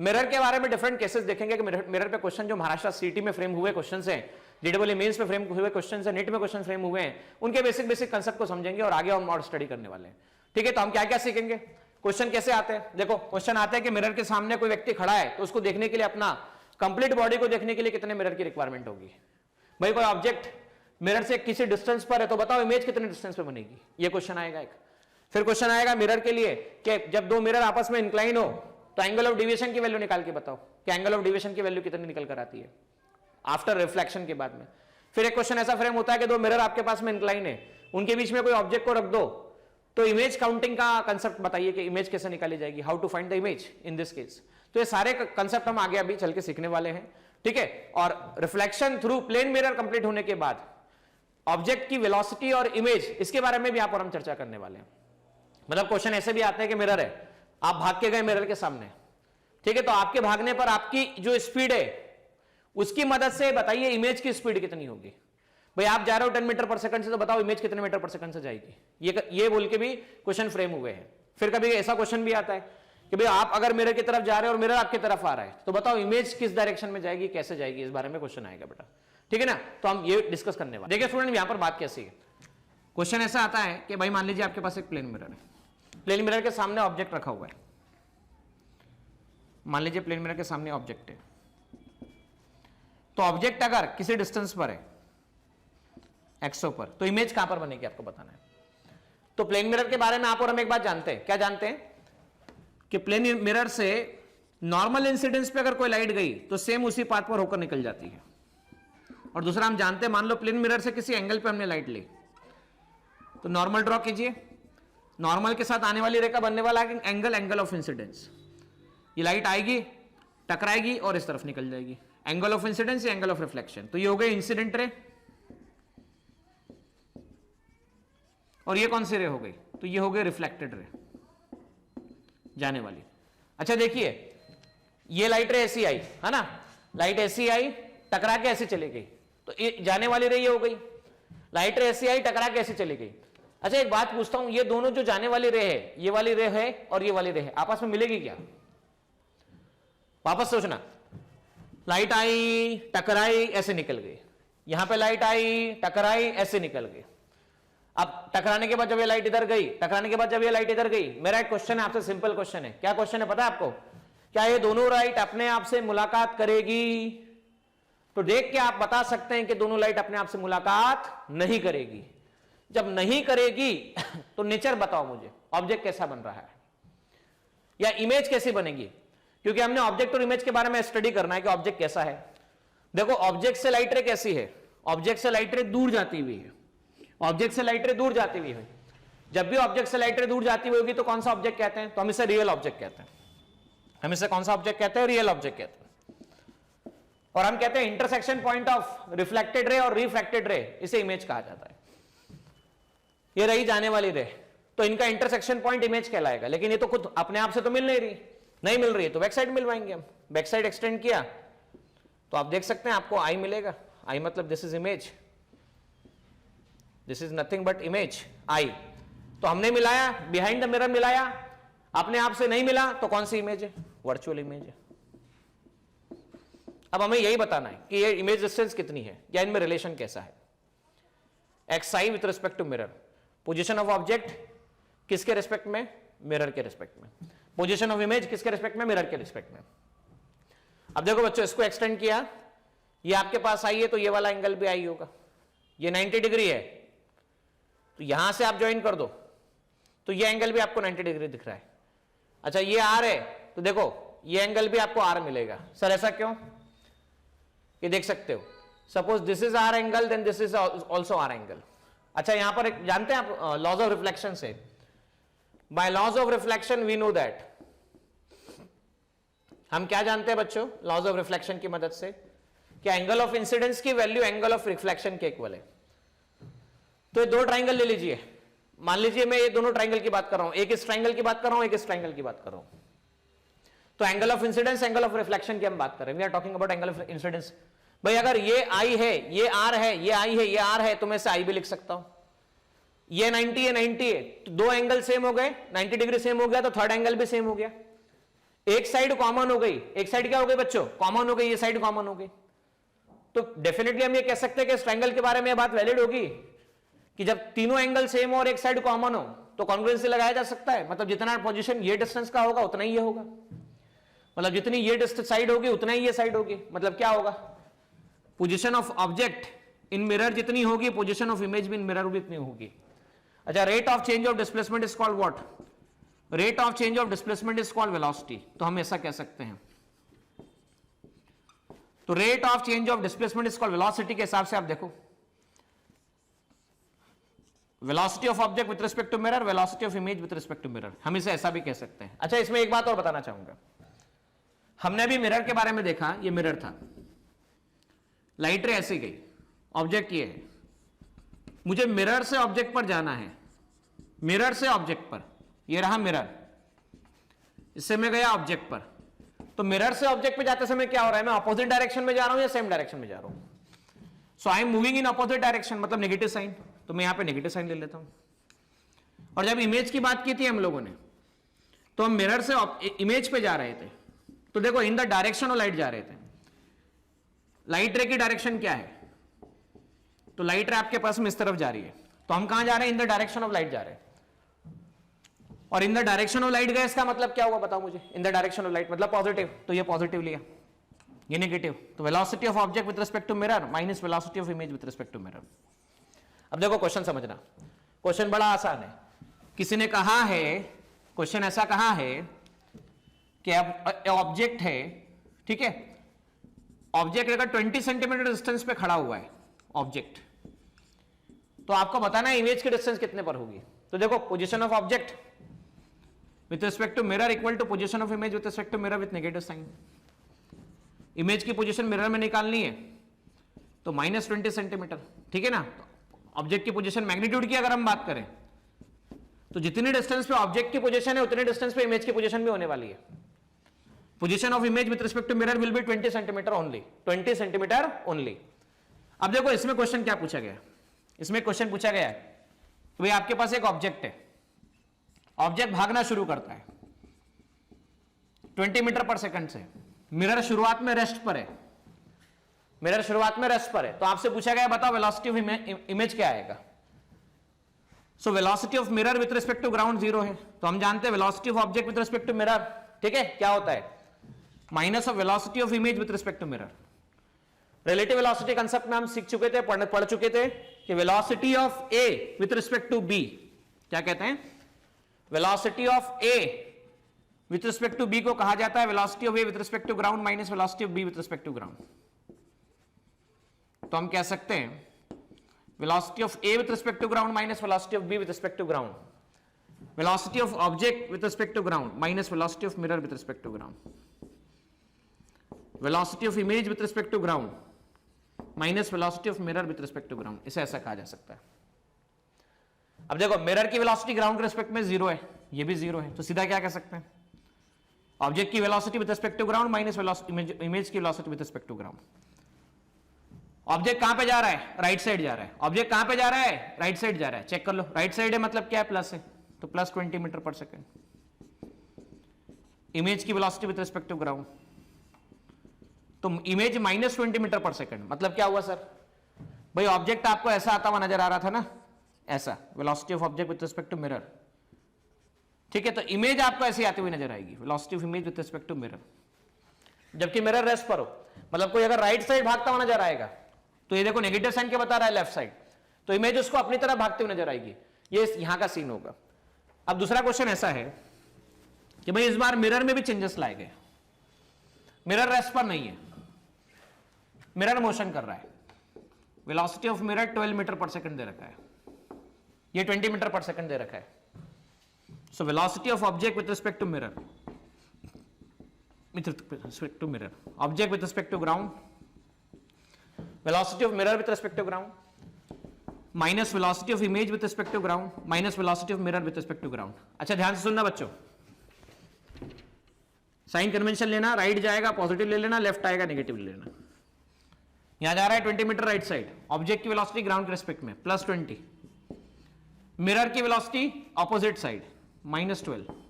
मिरर के बारे में डिफरेंट केसेस देखेंगे कि मिरर पे क्वेश्चन जो महाराष्ट्र सीटी में फ्रेम हुए क्वेश्चन हैं, जेडब्ल्यू मेंस में फ्रेम हुए क्वेश्चन है, नेट में क्वेश्चन फ्रेम हुए हैं, उनके बेसिक कंसेप्ट को समझेंगे और आगे हम और स्टडी करने वाले हैं। ठीक है, तो हम क्या क्या सीखेंगे, क्वेश्चन कैसे आते हैं। देखो क्वेश्चन आता है कि मिरर के सामने कोई व्यक्ति खड़ा है, तो उसको देखने के लिए, अपना कंप्लीट बॉडी को देखने के लिए कितने मिरर की रिक्वायरमेंट होगी? भाई कोई ऑब्जेक्ट मिरर से किसी डिस्टेंस पर है, तो बताओ इमेज कितने डिस्टेंस पे बनेगी? ये क्वेश्चन आएगा एक। फिर क्वेश्चन आएगा मिरर के लिए कि जब दो मिरर आपस में इंक्लाइन हो, तो एंगल ऑफ डिविएशन की वैल्यू निकाल के बताओ कि एंगल ऑफ डिविएशन की वैल्यू कितनी निकल कर आती है आफ्टर रिफ्लेक्शन के बाद में। फिर एक क्वेश्चन ऐसा फ्रेम होता है कि दो मिरर आपके पास में इंक्लाइन है, उनके बीच में कोई ऑब्जेक्ट को रख दो, तो इमेज काउंटिंग का कंसेप्ट बताइए कि इमेज कैसे निकाली जाएगी, how to find the image in this case. तो ये सारे कंसेप्ट हम आगे अभी चल के सीखने वाले हैं। ठीक है, और reflection through plane mirror complete होने के बाद ऑब्जेक्ट की वेलोसिटी और इमेज, इसके बारे में भी आप और हम चर्चा करने वाले हैं। मतलब क्वेश्चन ऐसे भी आते हैं कि मिरर है, आप भाग के गए मिरर के सामने, ठीक है, तो आपके भागने पर आपकी जो स्पीड है उसकी मदद से बताइए इमेज की स्पीड कितनी होगी। भाई आप जा रहे हो 10 मीटर पर सेकंड से, तो बताओ इमेज कितने मीटर पर सेकंड से जाएगी। ये बोल के भी क्वेश्चन फ्रेम हुए हैं। फिर कभी ऐसा क्वेश्चन भी आता है कि भाई आप अगर मिरर की तरफ जा रहे हो और मिरर आपकी तरफ आ रहा है, तो बताओ इमेज किस डायरेक्शन में जाएगी, कैसे जाएगी, इस बारे में क्वेश्चन आएगा बेटा। ठीक है ना, तो हम ये डिस्कस करने वाले। देखिए स्टूडेंट, यहां पर बात कैसी है, क्वेश्चन ऐसा आता है कि भाई मान लीजिए आपके पास एक प्लेन मिरर है, प्लेन मिरर के सामने ऑब्जेक्ट रखा हुआ है, मान लीजिए प्लेन मिरर के सामने ऑब्जेक्ट है, तो ऑब्जेक्ट अगर किसी डिस्टेंस पर है एक्सो पर, तो इमेज कहां पर बनेगी आपको बताना है। तो प्लेन मिरर के बारे में आप और हम एक बात जानते हैं, क्या जानते हैं कि प्लेन मिरर से नॉर्मल इंसिडेंस पे अगर कोई लाइट गई तो सेम उसी पाथ पर होकर निकल जाती है। और दूसरा हम जानते हैं, मान लो प्लेन मिरर से किसी एंगल पे हमने लाइट ली, तो नॉर्मल ड्रॉ कीजिए, नॉर्मल के साथ आने वाली रेखा बनने वाला एंगल, एंगल ऑफ इंसिडेंस। ये लाइट आएगी, टकराएगी और इस तरफ निकल जाएगी, एंगल ऑफ इंसिडेंस या एंगल ऑफ रिफ्लेक्शन। तो ये हो गए इंसिडेंट रे, और ये कौन सी रे हो गई, तो ये हो गई रिफ्लेक्टेड रे, जाने वाली। अच्छा देखिए, ये लाइट रे ऐसी आई है ना, लाइट ऐसी आई, टकरा के ऐसे चली गई, तो ये जाने वाली रे ये हो गई। लाइट रे ऐसी आई, टकरा के ऐसे चली गई। अच्छा एक बात पूछता हूं, ये दोनों जो जाने वाली रे है, ये वाली रे है और ये वाली रे है, आपस में मिलेगी क्या? वापस सोचना, लाइट आई, टकराई, ऐसे निकल गई, यहां पे लाइट आई, टकराई, ऐसे निकल गई। अब टकराने के बाद जब ये लाइट इधर गई, टकराने के बाद जब ये लाइट इधर गई, मेरा एक क्वेश्चन है आपसे, सिंपल क्वेश्चन है। क्या क्वेश्चन है पता है आपको? क्या ये दोनों लाइट अपने आप से मुलाकात करेगी? तो देख के आप बता सकते हैं कि दोनों लाइट अपने आप से मुलाकात नहीं करेगी। जब नहीं करेगी तो नेचर बताओ मुझे, ऑब्जेक्ट कैसा बन रहा है या इमेज कैसी बनेगी, क्योंकि हमने ऑब्जेक्ट और इमेज के बारे में स्टडी करना है कि ऑब्जेक्ट कैसा है। देखो ऑब्जेक्ट से लाइट रे कैसी है, ऑब्जेक्ट से लाइट रे दूर जाती हुई है, ऑब्जेक्ट से लाइट रे दूर जाती हुई है। जब भी ऑब्जेक्ट से लाइट रे दूर जाती हुई होगी तो कौन सा ऑब्जेक्ट कहते हैं? तो हम इसे रियल ऑब्जेक्ट कहते हैं। हम इसे कौन सा ऑब्जेक्ट कहते हैं? रियल ऑब्जेक्ट कहते हैं। और हम कहते हैं intersection point of reflected ray और रिफ्रैक्टेड रे, इसे इमेज कहा जाता है। ये रही जाने वाली रे, तो इनका इंटरसेक्शन पॉइंट इमेज कहलाएगा। लेकिन ये तो खुद अपने आप से तो मिल नहीं रही, नहीं मिल रही है तो बैक साइड मिलवाएंगे हम। बैक साइड एक्सटेंड किया तो आप देख सकते हैं आपको आई मिलेगा। आई मतलब this is image, this is nothing but image I. तो हमने मिलाया, बिहाइंड द मिरर मिलाया, अपने आप से नहीं मिला तो कौन सी इमेज है? वर्चुअल इमेज है। अब हमें यही बताना है कि ये इमेज डिस्टेंस कितनी है या इनमें रिलेशन कैसा है। X i with respect to mirror, position of object किसके रिस्पेक्ट में? मिरर के रिस्पेक्ट में। पोजीशन ऑफ इमेज किसके रिस्पेक्ट में? मिरर के रिस्पेक्ट में। अब देखो बच्चों, इसको एक्सटेंड किया, ये आपके पास आई है तो ये वाला एंगल भी आई होगा, ये 90 डिग्री है, तो यहां से आप ज्वाइन कर दो तो ये एंगल भी आपको 90 डिग्री दिख रहा है। अच्छा ये आर है तो देखो ये एंगल भी आपको आर मिलेगा। सर ऐसा क्यों? ये देख सकते हो, suppose this is r angle, then this is also r angle. अच्छा यहां पर जानते हैं आप लॉज ऑफ रिफ्लेक्शन से, by laws of reflection we know that, हम क्या जानते हैं बच्चों लॉज ऑफ रिफ्लेक्शन की मदद से? क्या एंगल ऑफ इंसिडेंस की वैल्यू एंगल ऑफ रिफ्लेक्शन के इक्वल है। तो ये दो ट्राइंगल ले लीजिए, मान लीजिए मैं ये दोनों ट्राइंगल की बात कर रहा हूं, एक इस ट्राइंगल की बात कर रहा हूं, एक इस ट्राइंगल की बात कर रहा हूं। तो angle of incidence angle of reflection की हम बात कर रहे हैं, we are talking about angle of incidence. भाई अगर ये आई है, ये आर है, ये आई है, ये आर है, तो मैं इसे आई भी लिख सकता हूं। ये 90 है, 90 है, तो दो एंगल सेम हो गए, 90 डिग्री सेम हो गया तो थर्ड एंगल भी सेम हो गया। एक साइड कॉमन हो गई, एक साइड क्या हो गई बच्चों? कॉमन हो गई, ये साइड कॉमन हो गई। तो डेफिनेटली हम ये कह सकते हैं कि इस ट्रायंगल के बारे में बात वैलिड होगी कि जब तीनों एंगल सेम हो और एक साइड कॉमन हो तो कॉन्ग्रुएंसी लगाया जा सकता है। मतलब जितना पोजीशन ये डिस्टेंस का होगा उतना ही ये होगा, मतलब जितनी ये डिस्टेंस साइड होगी उतना ही ये साइड होगी। मतलब क्या होगा? Position of object in mirror जितनी होगी, पोजीशन ऑफ इमेज भी इन मिरर भी इतनी होगी। अच्छा, rate of change of displacement is called what? Rate of change of displacement is called velocity. तो हम ऐसा कह सकते हैं, तो rate of change of displacement is called velocity के हिसाब से आप देखो, velocity of object with respect to mirror, velocity of image with respect to mirror, हम इसे ऐसा भी कह सकते हैं। अच्छा, इसमें एक बात और बताना चाहूंगा, हमने अभी मिरर के बारे में देखा, ये मिरर था, लाइट रे ऐसे गई, ऑब्जेक्ट ये है, मुझे मिरर से ऑब्जेक्ट पर जाना है, मिरर से ऑब्जेक्ट पर, ये रहा मिरर, इससे मैं गया ऑब्जेक्ट पर। तो मिरर से ऑब्जेक्ट पे जाते समय क्या हो रहा है? मैं अपोजिट डायरेक्शन में जा रहा हूं या सेम डायरेक्शन में जा रहा हूं? So I am moving in opposite direction, मतलब नेगेटिव साइन, तो मैं यहां पे नेगेटिव साइन ले लेता हूं। और जब इमेज की बात की थी हम लोगों ने, तो हम मिरर से इमेज पे जा रहे थे, तो देखो इन द डायरेक्शन ऑफ लाइट जा रहे थे। लाइट रे की डायरेक्शन क्या है? तो लाइट रे आपके पास में इस तरफ जा रही है, तो हम कहां जा रहे हैं? In the direction of light जा रहे हैं। और in the direction of light गए, इसका मतलब क्या हुआ बताओ मुझे? In the direction of light मतलब पॉजिटिव, तो ये पॉजिटिव लिया, ये नेगेटिव, तो velocity of object with respect to mirror minus velocity of image with respect to mirror. अब देखो क्वेश्चन समझना, क्वेश्चन बड़ा आसान है। किसी ने कहा है, क्वेश्चन ऐसा कहा है कि अब ऑब्जेक्ट है, ठीक है, ऑब्जेक्ट अगर 20 सेंटीमीटर डिस्टेंस पे खड़ा हुआ है ऑब्जेक्ट, तो आपको बताना है इमेज की डिस्टेंस कितने पर होगी। तो देखो position of object with respect to mirror equal to position of image with respect to mirror with negative sign. Image की पोजीशन मिरर में निकालनी है तो -20 सेंटीमीटर, ठीक है ना। ऑब्जेक्ट की पोजीशन मैग्नीट्यूड की अगर हम बात करें तो जितनी डिस्टेंस पे ऑब्जेक्ट की पोजीशन है उतनी डिस्टेंस पे इमेज की पोजीशन भी होने वाली है। Position of image with respect to mirror will be 20 centimetre only, 20 centimetre only. अब देखो इसमें क्वेश्चन क्या पूछा गया, इसमें क्वेश्चन पूछा गया है कि भाई आपके पास एक ऑब्जेक्ट है, ऑब्जेक्ट भागना शुरू करता है 20 मीटर पर सेकंड से, मिरर शुरुआत में रेस्ट पर है, मिरर शुरुआत में रेस्ट पर है, तो आपसे पूछा गया बताओ वेलोसिटी ऑफ इमेज क्या आएगा। So velocity of mirror with respect to ground 0 है, तो हम जानते हैं velocity of object with respect to mirror, ठीक है, क्या होता है? Minus of velocity of image with respect to mirror. Relative velocity concept में हम सीख चुके थे, पढ़ चुके थे कि velocity of A with respect to B क्या कहते हैं? Velocity of A with respect to B को कहा जाता है velocity of A with respect to ground minus velocity of B with respect to ground. तो हम कह सकते हैं velocity of A with respect to ground minus velocity of B with respect to ground, velocity of object with respect to ground minus velocity of mirror with respect to ground, velocity of image with respect to ground minus velocity of mirror with respect to ground, इसे ऐसा कहा जा सकता है। अब देखो mirror की velocity ground के रिस्पेक्ट में 0 है, ये भी 0 है, तो सीधा क्या कह सकते हैं? ऑब्जेक्ट की velocity with respect to ground minus image की velocity with respect to ground. Object कहां पे जा रहा है? राइट साइड जा रहा है। ऑब्जेक्ट कहां पे जा रहा है? राइट साइड जा रहा है, चेक कर लो, राइट साइड है मतलब क्या है? प्लस है, तो plus 20 metre per second. Image की velocity with respect to ground, तो इमेज -20 मीटर पर सेकेंड, मतलब क्या हुआ सर? भाई ऑब्जेक्ट आपको ऐसा आता हुआ नजर आ रहा था ना, ऐसा, velocity of object with respect to mirror ठीक है, तो इमेज आपको ऐसी आती हुई नजर आएगी, velocity of image with respect to mirror, जबकि मिरर रेस्ट पर हो। मतलब कोई अगर राइट साइड भागता हुआ नजर आएगा तो ये देखो नेगेटिव साइन के बता रहा है लेफ्ट साइड, तो इमेज उसको अपनी तरफ भागते हुए नजर आएगी। ये यहां का सीन होगा। अब दूसरा क्वेश्चन ऐसा है कि भाई इस बार मिरर में भी चेंजेस लाए गए, मिरर रेस्ट पर नहीं है, मिरर मोशन कर रहा है। Velocity of mirror 12 metre per second दे रखा है, ये 20 मीटर पर सेकंड दे रखा है। So velocity of object with respect to mirror, with respect to mirror, object with respect to ground, velocity of mirror with respect to ground, minus velocity of image with respect to ground, minus velocity of mirror with respect to ground. अच्छा ध्यान से सुनना बच्चों, sign convention लेना, right जाएगा positive ले लेना, left आएगा नेगेटिव ले लेना। यहां जा रहा है 20 मीटर राइट साइड, ऑब्जेक्ट की वेलोसिटी ग्राउंड के रिस्पेक्ट में +20, मिरर की velocity opposite side -12,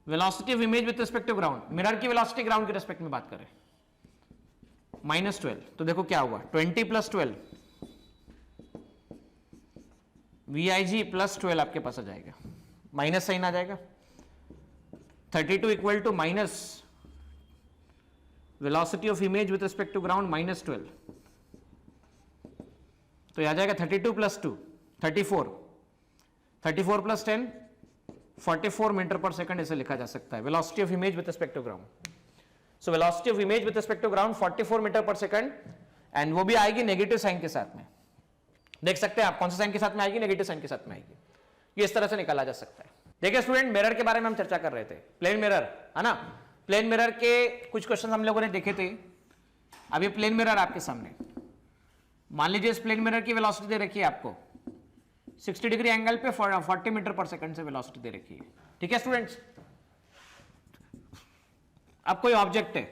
velocity of image with respect to ground, mirror की वेलोसिटी ग्राउंड के रिस्पेक्ट में बात करें -12, तो देखो क्या हुआ 20 + 12 VIG + 12 आपके पास आ जाएगा, माइनस साइन आ जाएगा। 32 equal to minus velocity of image with respect to ground -12, तो आ जाएगा 32 + 2 34, 34 + 10 44 मीटर पर सेकंड ऐसे लिखा जा सकता है, velocity of image with respect to ground. So velocity of image with respect to ground 44 metre per second, and वो भी आएगी नेगेटिव साइन के साथ में। देख सकते हैं आप कौन से साइन के साथ में आएगी, नेगेटिव साइन के साथ में आएगी। ये इस तरह से निकाला जा सकता है। देखिए स्टूडेंट, मिरर के बारे में हम चर्चा कर रहे थे, प्लेन मिरर है ना। प्लेन मिरर के कुछ क्वेश्चन हम लोगों ने देखे थे। अब ये प्लेन मिरर आपके सामने, मान लीजिए इस प्लेन मिरर की वेलोसिटी दे रखी है आपको 60 डिग्री एंगल पे 40 मीटर पर सेकंड से वेलोसिटी दे रखी है। ठीक है स्टूडेंट्स, अब कोई ऑब्जेक्ट है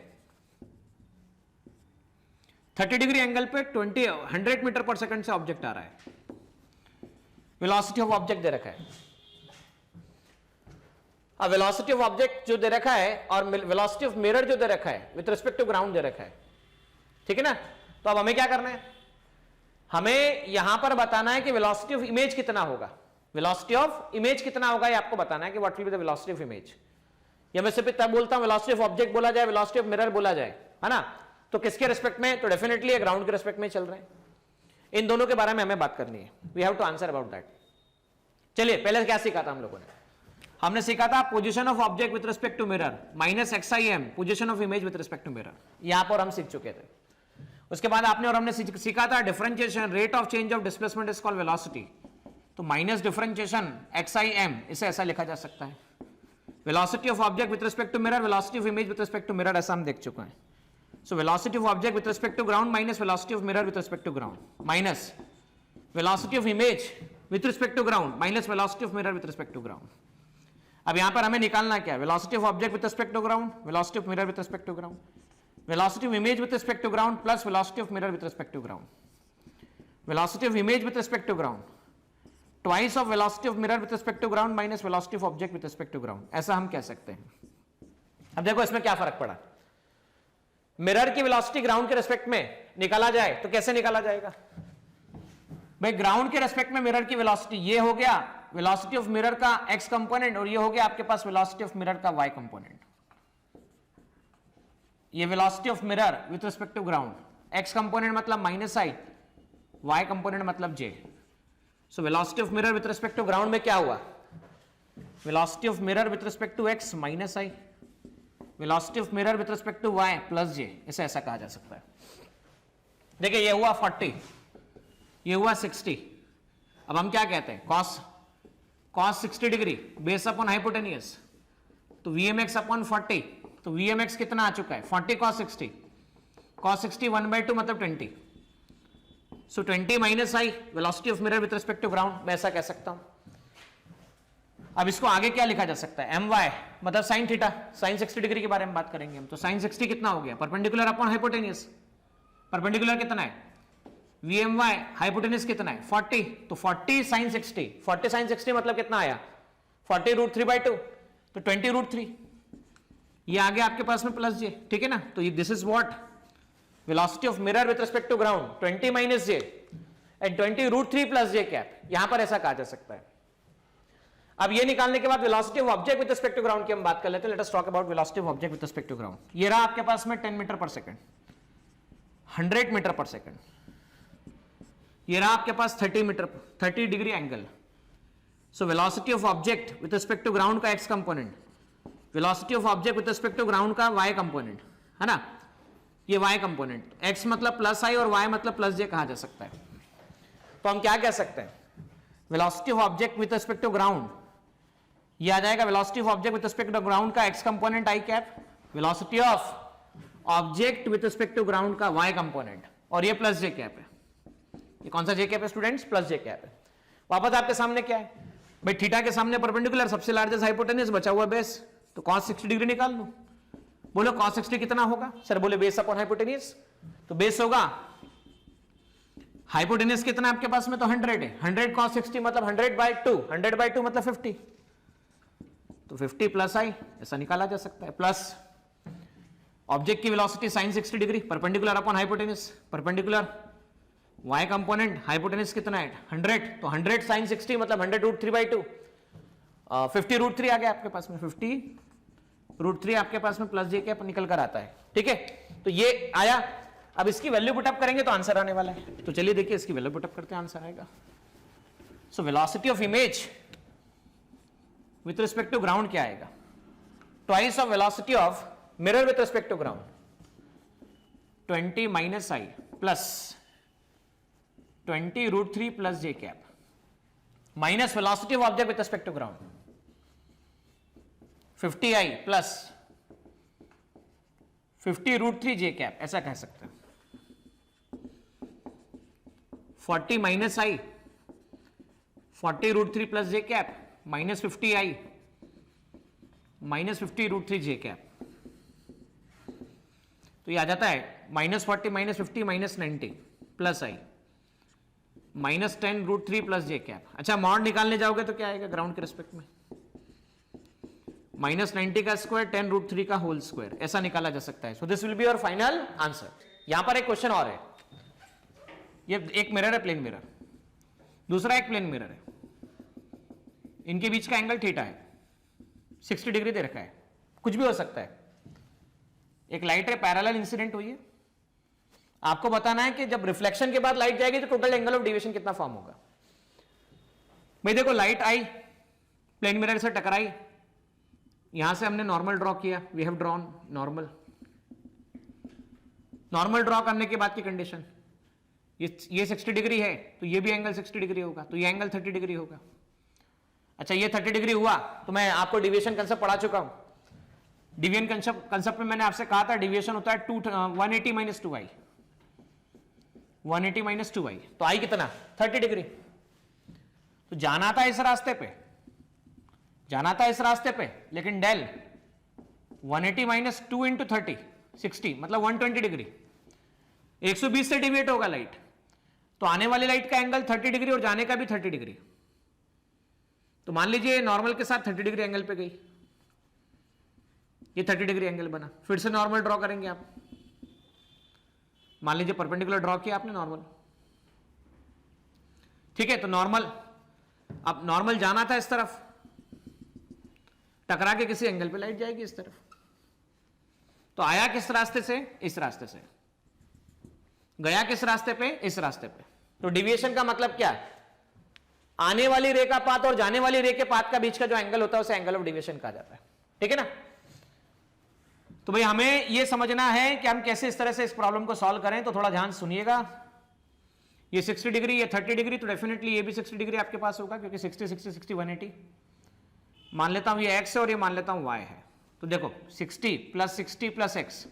30 डिग्री एंगल पे 100 मीटर पर सेकंड से ऑब्जेक्ट आ रहा है, वेलोसिटी ऑफ ऑब्जेक्ट दे रखा है। अब वेलोसिटी ऑफ ऑब्जेक्ट जो दे रखा है और वेलोसिटी ऑफ मिरर जो दे रखा है विद रिस्पेक्ट टू ग्राउंड दे रखा है, ठीक है ना। तो अब हमें क्या करना है, हमें यहां पर बताना है कि वेलोसिटी ऑफ इमेज कितना होगा, वेलोसिटी ऑफ इमेज कितना होगा ये आपको बताना है कि what will be the velocity of image. या मैं सिर्फ इतना बोलता हूं वेलोसिटी ऑफ ऑब्जेक्ट बोला जाए, वेलोसिटी ऑफ मिरर बोला जाए, है ना, तो किसके रिस्पेक्ट में, तो डेफिनेटली ये ग्राउंड के रिस्पेक्ट में चल रहे हैं। इन दोनों के बारे में हमें बात करनी है, we have to answer about that. चलिए पहले क्या सीखा था हम लोगों ने, हमने सीखा था position of object with respect to mirror -xim, position of image with respect to mirror, यहां पर हम सीख चुके थे। उसके बाद आपने और हमने सीखा था differentiation, rate of change of displacement is called velocity, तो माइनस डिफरेंशिएशन xim, इसे ऐसा लिखा जा सकता है। Velocity of object with respect to mirror, velocity of image with respect to mirror, ऐसा हम देख चुके हैं। So velocity of object with respect to ground minus velocity of mirror with respect to ground, minus velocity of image with respect to ground minus velocity of mirror with respect to ground. अब यहां पर हमें निकालना क्या है, velocity of object with respect to ground, velocity of mirror with respect to ground, velocity of image with respect to ground plus velocity of mirror with respect to ground, velocity of image with respect to ground twice of velocity of mirror with respect to ground minus velocity of object with respect to ground, ऐसा हम कह सकते हैं। अब देखो इसमें क्या फर्क पड़ा, मिरर की वेलोसिटी ग्राउंड के रिस्पेक्ट में निकाला जाए तो कैसे निकाला जाएगा भाई, ग्राउंड के रिस्पेक्ट में मिरर की वेलोसिटी, ये हो गया वेलोसिटी ऑफ मिरर का x कंपोनेंट और ये हो गया आपके पास वेलोसिटी ऑफ मिरर का y कंपोनेंट। ये velocity of mirror with respect to ground, x component मतलब -i, y कंपोनेंट मतलब j। So velocity of mirror with respect to ground में क्या हुआ, velocity of mirror with respect to x -i, velocity of mirror with respect to y +j, इसे ऐसा कहा जा सकता है। देखिए ये हुआ 40, ये हुआ 60। अब हम क्या कहते हैं, cos 60 degree base upon hypotenuse, तो VMX अपॉन 40, तो VMX कितना आ चुका है 40 cos 60, cos 60 1/2 मतलब 20, so 20 -i velocity of mirror with respect to ground, मैं ऐसा कह सकता हूं। अब इसको आगे क्या लिखा जा सकता है, my मतलब sin थीटा, sin 60 डिग्री के बारे में बात करेंगे हम, तो sin 60 कितना हो गया, परपेंडिकुलर अपॉन हाइपोटेनियस, परपेंडिकुलर कितना है VMy, हाइपोटेनियस कितना है 40, तो 40 sin 60, 40 sin 60 मतलब कितना आया 40 √3/2, तो 20 √3, ये आ गया आपके पास में +j, ठीक है ना। तो ये this is what velocity of mirror with respect to ground 20 - j and 20 √3 + j cap, यहां पर ऐसा कहा जा सकता है। अब ये निकालने के बाद velocity of object with respect to ground की हम बात कर लेते हैं। Let us talk about velocity of object with respect to ground. ये रहा आपके पास में 10 metre per second, 100 metre per second. ये रहा आपके पास 30 degree angle. So velocity of object with respect to ground का x component, velocity of object with respect to ground का वाई कंपोनेंट, है ना, ये वाई कंपोनेंट। एक्स मतलब प्लस आई और वाई मतलब प्लस जे कहा जा सकता है। तो हम क्या कह सकते हैं, velocity of object with respect to ground, ये आ जाएगा velocity of object with respect to ground का x component i cap, velocity of object with respect to ground का वाई कंपोनेंट, और ये प्लस जे कैप है। ये कौन सा जे कैप है स्टूडेंट्स, प्लस जे कैप है। वापस आपके सामने क्या है भाई, थीटा के सामने परपेंडिकुलर, सबसे लार्जेस्ट हाइपोटेन्यूज, बचा हुआ बेस, तो cos 60 डिग्री निकाल लो। बोलो cos 60 कितना होगा, सर बोले बेस अपॉन हाइपोटेन्यूज, तो बेस होगा हाइपोटेन्यूज कितना आपके पास में, तो 100 है। 100 cos 60 मतलब 100/2, 100/2 मतलब 50, तो 50 प्लस आई ऐसा निकाला जा सकता है। प्लस ऑब्जेक्ट की velocity sin 60 degree, perpendicular upon hypotenuse, perpendicular y component, hypotenuse कितना है 100, तो 100 sin 60 मतलब 100√3/2, 50√3 आ गया आपके पास में, 50√3 आपके पास में प्लस जे कैप निकल कर आता है। ठीक है, तो ये आया। अब इसकी वैल्यू पुटअप करेंगे तो आंसर आने वाला है। तो चलिए देखिए इसकी वैल्यू पुटअप करते हैं, आंसर आएगा। So velocity of image with respect to ground क्या आएगा, twice of velocity of mirror with respect to ground, 20 minus i plus 20√3 plus j cap minus velocity of object with respect to ground 50i plus 50√3 j cap, ऐसा कह सकते हैं। 40 minus i 40√3 plus j cap minus 50i minus 50√3 j cap, तो ये आ जाता है -40 minus 50 minus 90 plus आई minus 10√3 plus j cap. अच्छा मॉड निकालने जाओगे तो क्या आएगा ग्राउंड के रिस्पेक्ट में, -90 का स्क्वायर 10√3 का होल स्क्वायर, ऐसा निकाला जा सकता है। So this will be your final answer. यहां पर एक क्वेश्चन और है, ये एक मिरर है, प्लेन मिरर, दूसरा एक प्लेन मिरर है, इनके बीच का एंगल थीटा है, 60 डिग्री दे रखा है, कुछ भी हो सकता है। एक लाइट है, पैरेलल इंसिडेंट हुई है, आपको बताना है कि जब रिफ्लेक्शन के बाद लाइट जाएगी तो टोटल एंगल ऑफ डेविएशन कितना फॉर्म होगा। भाई देखो लाइट आई, प्लेन मिरर से टकराई, यहां से हमने नॉर्मल ड्रॉ किया, we have drawn normal. Normal draw करने के बाद की कंडीशन, ये 60 डिग्री है तो ये भी एंगल 60 डिग्री होगा, तो ये एंगल 30 डिग्री होगा। अच्छा ये 30 डिग्री हुआ तो मैं आपको डिविएशन कंसेप्ट पढ़ा चुका हूं। डिविएशन कंसेप्ट में मैंने आपसे कहा था डिविएशन होता है 180 माइनस 2i, 180 माइनस 2i, तो आई कितना 30 डिग्री। तो जाना था इस रास्ते पे, जाना था इस रास्ते पे, लेकिन डेल 180 माइनस 2 इंटू 30 60 मतलब 120 डिग्री, 120 से डिविएट होगा लाइट, तो आने वाली लाइट का एंगल 30 डिग्री और जाने का भी 30 डिग्री। तो मान लीजिए नॉर्मल के साथ 30 डिग्री एंगल पे गई, ये 30 डिग्री एंगल बना, फिर से नॉर्मल ड्रॉ करेंगे आप। मान लीजिए परपेंडिकुलर ड्रॉ किया आपने नॉर्मल, ठीक है, तो नॉर्मल, अब नॉर्मल जाना था इस तरफ, टकरा के किसी एंगल पे लाइट जाएगी इस तरफ, तो आया किस रास्ते से, इस रास्ते से, गया किस रास्ते पे, इस रास्ते पे। तो डिविएशन का मतलब क्या है, आने वाली रे का पाथ और जाने वाली रे के पाथ का बीच का जो एंगल होता है उसे एंगल ऑफ डिविएशन कहा जाता है। ठीक है ना। तो भाई हमें यह समझना है कि हम कैसे इस तरह से इस प्रॉब्लम को सॉल्व करें, तो थोड़ा ध्यान सुनिएगा। ये 60 डिग्री, ये 30 डिग्री, तो डेफिनेटली ये भी 60 डिग्री आपके पास होगा, क्योंकि 60 60 60 180। मान लेता हूं ये x है और ये मान लेता हूं y है, तो देखो 60 प्लस x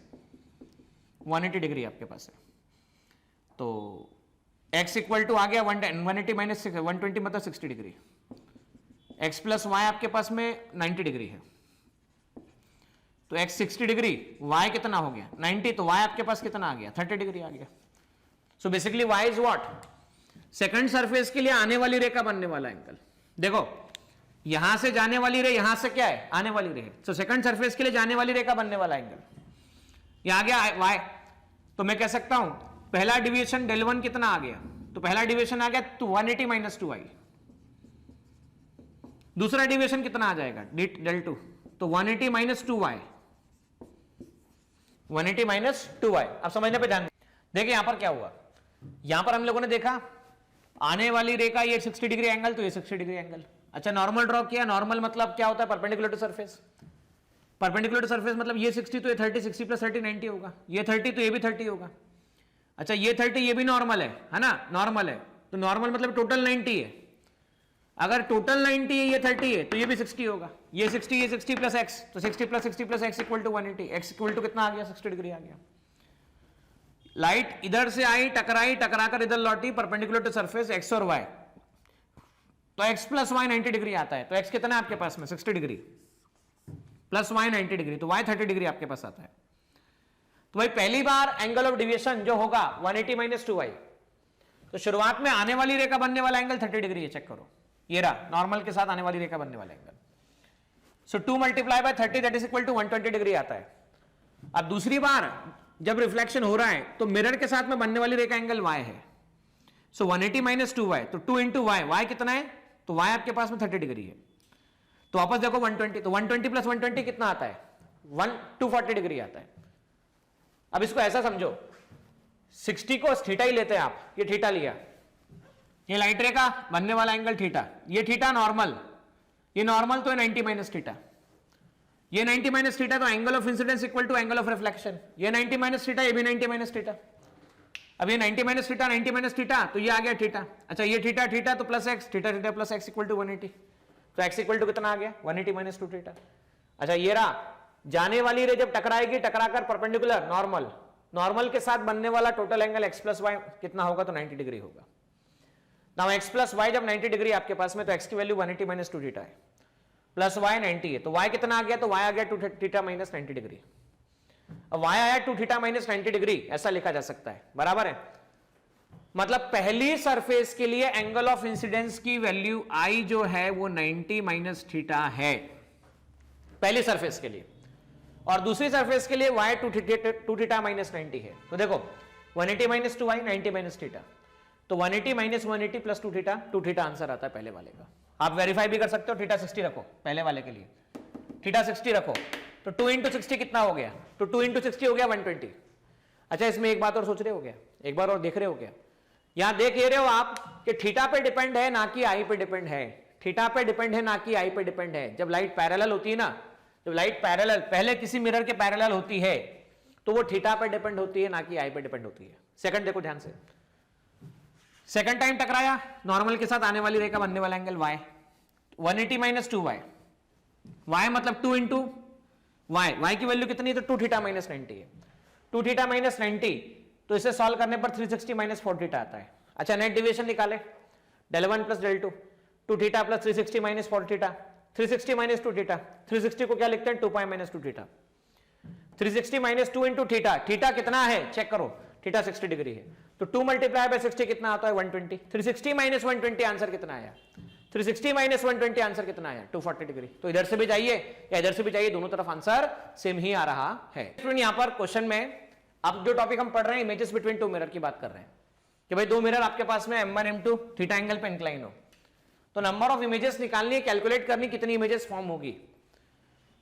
180 डिग्री आपके पास है। तो x इक्वल टू आ गया 180 माइनस 120 मतलब 60 डिग्री, x प्लस वाई आपके पास में 90 डिग्री है, तो x 60 डिग्री, y कितना हो गया 90, तो y आपके पास कितना आ गया 30 डिग्री आ गया। So basically y is what, second surface के लिए आने वाली रे का बनने वाला एंगल। देखो यहां से जाने वाली रे, यहां से क्या है आने वाली रे है, तो सेकंड सरफेस के लिए जाने वाली रे का बनने वाला एंगल ये आ गया y। तो मैं कह सकता हूं पहला डिविएशन del 1 कितना आ गया, तो पहला डिविएशन आ गया 180 माइनस 2i, दूसरा डेविएशन कितना आ जाएगा डेल टू, तो 180 माइनस 2y, 180 माइनस 2y। अब समझने पे ध्यान देखिए यहां पर क्या हुआ, यहां पर हम लोगों ने देखा आने वाली रेखा ये 60 डिग्री एंगल, तो ये 60 डिग्री एंगल। अच्छा नॉर्मल ड्रॉ किया, नॉर्मल मतलब क्या होता है, perpendicular to surface. Perpendicular to surface मतलब ये 60 तो ये 30, 60 प्लस 30 90 होगा, ये 30 तो ये भी 30 होगा। अच्छा ये 30 ये भी नॉर्मल है ना, नॉर्मल है, तो नॉर्मल मतलब टोटल 90 है। अगर टोटल 90 है ये 30 है तो ये भी 60 होगा, ये 60 ये 60 प्लस एक्स, तो 60 plus x equal to 180, x equal to कितना आ गया 60 डिग्री आ गया। लाइट इधर से आई टकराई, टकराकर इधर लौटी, परपेंडिकुलर टू सरफेस एक्स और वाई, तो एक्स प्लस वाई 90 डिग्री आता है। तो एक्स कितना है आपके पास में 60 डिग्री प्लस वाई 90 डिग्री, तो वाई 30 डिग्री आपके पास आता है। तो भाई पहली बार एंगल ऑफ डिविएशन जो होगा 180 माइनस 2y, तो शुरुआत में आने वाली रेखा बनने वाला एंगल 30 डिग्री है, चेक करो ये रहा नॉर्मल के साथ आने वाली रेखा बनने वाला angle. So 2 multiply by 30 that is equal to 120 degree आता है। अब दूसरी बार जब रिफ्लेक्शन हो रहा है तो मिरर के साथ में बनने वाली रेखा एंगल y है। सो 180 माइनस 2y, तो 2 इंटू वाई, वाई कितना है, तो y आपके पास में 30 डिग्री है। तो वापस देखो 120, तो 120 प्लस 120 कितना आता है 240 डिग्री आता है। अब इसको ऐसा समझो 60 को थीटा ही लेते हैं आप, ये थीटा लिया, ये लाइट रेखा बनने वाला एंगल थीटा, ये थीटा नॉर्मल, ये नॉर्मल तो है 90 माइनस थीटा, ये 90 माइनस थीटा, तो angle of incidence equal to angle of reflection, ये 90 माइनस थीटा, ये भी 90 माइनस थीटा। अब ये 90 माइनस थीटा 90 माइनस थीटा, तो ये आ गया थीटा। अच्छा ये थीटा थीटा तो plus x, theta theta plus x equal to 180, तो एक्स इक्वल टू कितना आ गया 180 माइनस 2 थीटा। अच्छा ये रहा जाने वाली रे जब टकराएगी, टकराकर परपेंडिकुलर नॉर्मल, नॉर्मल के साथ बनने वाला total angle x plus y कितना होगा, तो 90 डिग्री होगा। नाउ एक्स प्लस वाई जब 90 डिग्री आपके पास में, तो एक्स की वैल्यू 180 माइनस 2 थीटा है, प्लस वाई 90 है, तो वाई कितना आ गया, तो वाई आ गया 2 थीटा माइनस 90 डिग्री। अब वाई आया 2 थीटा माइनस 90 डिग्री, ऐसा लिखा जा सकता है, बराबर है। मतलब पहली सरफेस के लिए एंगल ऑफ इंसिडेंस की वैल्यू आई जो है वो 90 माइनस थीटा है पहली सरफेस के लिए, और दूसरी सरफेस के लिए y 2 थीटा माइनस 90 है। तो देखो 180 माइनस 2y 90 माइनस थीटा, तो 180 माइनस 180 प्लस 2 थीटा आंसर आता है पहले वाले का। आप वेरीफाई भी कर सकते हो, थीटा 60 रखो पहले वाले के लिए, थीटा 60 रखो, तो 2 इंटू 60 कितना हो गया, तो 2 इंटू 60 हो गया 120। अच्छा इसमें एक बात और सोच रहे हो क्या, एक बार और देख रहे हो क्या, यहां देख ये रहे हो आप कि थीटा पे डिपेंड है ना कि आई पे डिपेंड है, थीटा पे डिपेंड है ना कि आई पे डिपेंड है। जब लाइट पैरेलल होती है ना, जब लाइट पैरेलल पहले किसी मिरर के पैरेलल होती है तो वो थीटा पे डिपेंड होती है ना कि आई पे डिपेंड होती है। सेकंड देखो ध्यान से, सेकंड टाइम टकराया, नॉर्मल के साथ आने वाली रेखा बनने वाला angle y, 180 minus 2y, y मतलब 2 इंटू वाई, वाई की वैल्यू कितनी है, तो 2 थीटा माइनस 90 है, 2 थीटा माइनस 90, तो इसे सॉल्व करने पर 360 माइनस 4 थीटा आता है। अच्छा नेट डिविएशन निकाले, del 1 plus del 2, 2 theta plus 360 minus 4 theta, 360 minus 2 theta, 360 को क्या लिखते हैं 2 pi minus 2 theta, 360 minus 2 into theta, theta कितना है चेक करो, थीटा 60 डिग्री है, तो 2 मल्टीप्लाई बाय 60 कितना आता है 120, 360 माइनस 120 आंसर कितना आया, 360 माइनस 120 आंसर कितना आया 240 डिग्री। तो इधर से भी जाइए या इधर से भी जाइए, दोनों तरफ आंसर सेम ही आ रहा है। यहां पर क्वेश्चन में अब जो टॉपिक हम पढ़ रहे हैं इमेजेस बिटवीन टू मिरर की बात कर रहे हैं कि भाई दो मिरर आपके पास में M1 M2 थीटा एंगल पे इंक्लाइन हो, तो नंबर ऑफ इमेजेस निकालनी है, कैलकुलेट करनी कितनी इमेजेस फॉर्म होगी।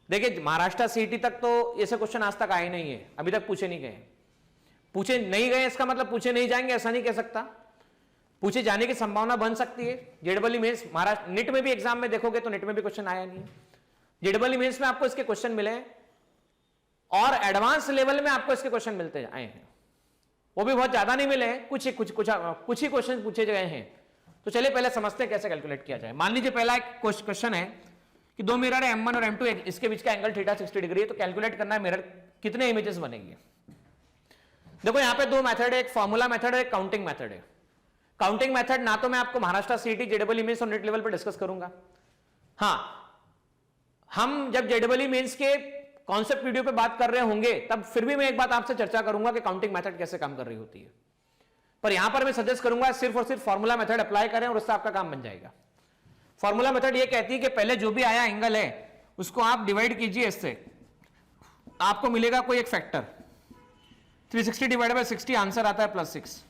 देखिए महाराष्ट्र सीईटी तक तो ऐसे क्वेश्चन आज तक आए नहीं है, अभी तक पूछे नहीं गए, पूछे नहीं गए इसका मतलब पूछे नहीं जाएंगे ऐसा नहीं कह सकता, पूछे जाने की संभावना बन सकती है। जेडबल मेंस महाराष्ट्र नेट में भी एग्जाम में देखोगे तो नेट में भी क्वेश्चन आया नहीं है, जेडबल मेंस में आपको इसके क्वेश्चन मिले और एडवांस लेवल में आपको इसके क्वेश्चन मिलते आए हैं, वो भी बहुत ज्यादा नहीं मिले हैं, कुछ ही क्वेश्चन पूछे गए हैं। तो चलिए पहले समझते हैं कैसे कैलकुलेट किया जाए। मान लीजिए पहला एक क्वेश्चन है कि दो मिरर है M1 और M2, इसके बीच का एंगल थीटा 60 डिग्री है, तो कैलकुलेट करना है मिरर कितने इमेजेस बनेंगे। देखो यहाँ पे दो मेथड है, एक फॉर्मूला मेथड है, एक काउंटिंग मेथड है। काउंटिंग मेथड ना तो मैं आपको महाराष्ट्र सीईटी जेडबल मेंस और नेट लेवल पर डिस्कस करूंगा, हाँ हम जब जेडबल मेंस के कॉन्सेप्ट वीडियो पे बात कर रहे होंगे तब फिर भी मैं एक बात आपसे चर्चा करूंगा कि काउंटिंग मेथड कैसे काम कर रही होती है, पर यहां पर मैं सजेस्ट करूंगा सिर्फ और सिर्फ फॉर्मूला मेथड अप्लाई करें और उससे आपका काम बन जाएगा। फॉर्मूला मेथड ये कहती है कि पहले जो भी आया एंगल है उसको आप डिवाइड कीजिए इससे, आपको मिलेगा कोई एक फैक्टर, 360 डिवाइड बाय 60 आंसर आता है +6।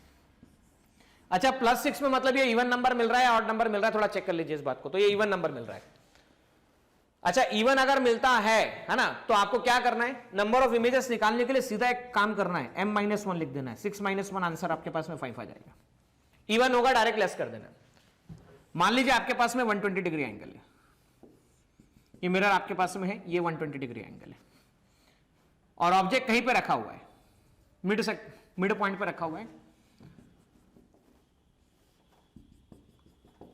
अच्छा +6 में मतलब ये इवन नंबर मिल रहा है ऑड नंबर मिल रहा है, थोड़ा चेक कर लीजिए इस बात को, तो ये इवन नंबर मिल रहा है। अच्छा इवन अगर मिलता है ना, तो आपको क्या करना है, नंबर ऑफ इमेजेस निकालने के लिए सीधा एक काम करना है, m-1 लिख देना है, 6-1 आंसर आपके पास में 5 आ जाएगा। इवन होगा डायरेक्ट लेस कर देना। मान लीजिए आपके पास में 120 डिग्री एंगल है, ये मिरर आपके पास में है, ये 120 डिग्री एंगल है, और ऑब्जेक्ट कहीं पे रखा हुआ है, मिड पॉइंट पे रखा हुआ है,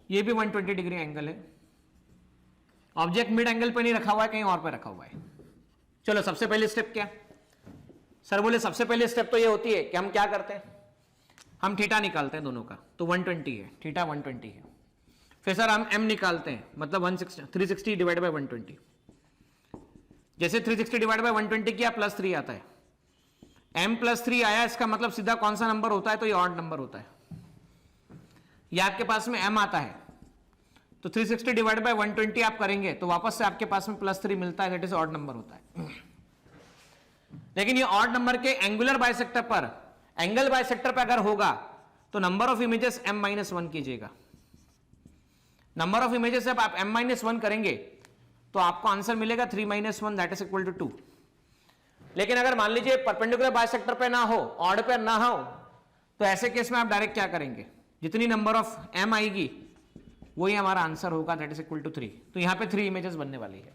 ये भी 120 डिग्री एंगल है, ऑब्जेक्ट मिड एंगल पे नहीं रखा हुआ है, कहीं और पे रखा हुआ है। चलो सबसे पहले स्टेप क्या, सर बोले सबसे पहले स्टेप तो ये होती है कि हम क्या करते हैं, हम थीटा निकालते हैं दोनों का, तो 120 है, थीटा 120 है। फिर सर हम m निकालते हैं, मतलब 360 डिवाइड बाय 120। जैसे 360 डिवाइड बाय 120 किया +3 आता है, m +3 आया, इसका मतलब सीधा कौन सा नंबर होता है, तो ये ऑड नंबर होता है। ये आपके पास में m आता है, तो 360 डिवाइड बाय 120 आप करेंगे तो वापस से आपके पास में +3 मिलता है, दैट इज ऑड नंबर होता है। लेकिन ये ऑड नंबर के एंगुलर बाइसेक्टर पर, एंगल बाइसेक्टर पर अगर होगा तो नंबर ऑफ इमेजेस m-1 कीजिएगा। नंबर ऑफ इमेजेस जब आप m-1 करेंगे तो आपको आंसर मिलेगा 3-1 दैट इज इक्वल टू 2। लेकिन अगर मान लीजिए परपेंडिकुलर बाइसेक्टर पे ना हो, ऑड पे ना हो, तो ऐसे केस में आप डायरेक्ट क्या करेंगे, जितनी नंबर ऑफ m आएगी वही हमारा आंसर होगा, दैट इज इक्वल टू 3। तो यहां पे 3 इमेजेस बनने वाली है,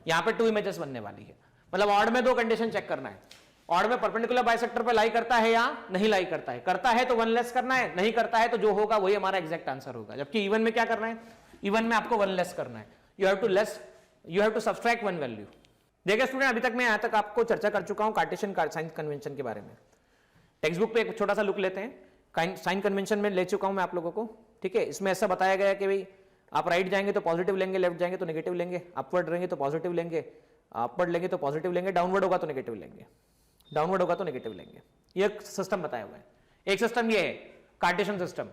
यहां पे 2 इमेजेस बनने वाली है। मतलब ऑड में 2 कंडीशन चेक करना है, ऑड में परपेंडिकुलर बाइसेक्टर पे लाई करता है या नहीं लाई करता है, करता है तो 1 लेस करना है, नहीं करता है तो जो होगा वही हमारा एग्जैक्ट आंसर होगा। जबकि इवन में क्या करना है, इवन में आपको 1 लेस करना है, you have to subtract 1 value. देखिए स्टूडेंट, अभी तक मैं यहां तक आपको चर्चा कर चुका हूं कार्टेशियन साइन कन्वेंशन के बारे में। टेक्स्ट बुक पे एक छोटा सा लुक लेते हैं, साइन कन्वेंशन में ले चुका हूं मैं आप लोगों को, ठीक है। इसमें ऐसा बताया गया कि भाई आप राइट जाएंगे तो पॉजिटिव लेंगे, लेफ्ट जाएंगे तो नेगेटिव लेंगे, अपवर्ड रहेंगे तो पॉजिटिव लेंगे, अपवर्ड लेंगे तो पॉजिटिव लेंगे, डाउनवर्ड होगा तो नेगेटिव लेंगे, डाउनवर्ड होगा तो नेगेटिव लेंगे। ये सिस्टम बताया हुआ है। एक सिस्टम ये है कार्टेशियन सिस्टम,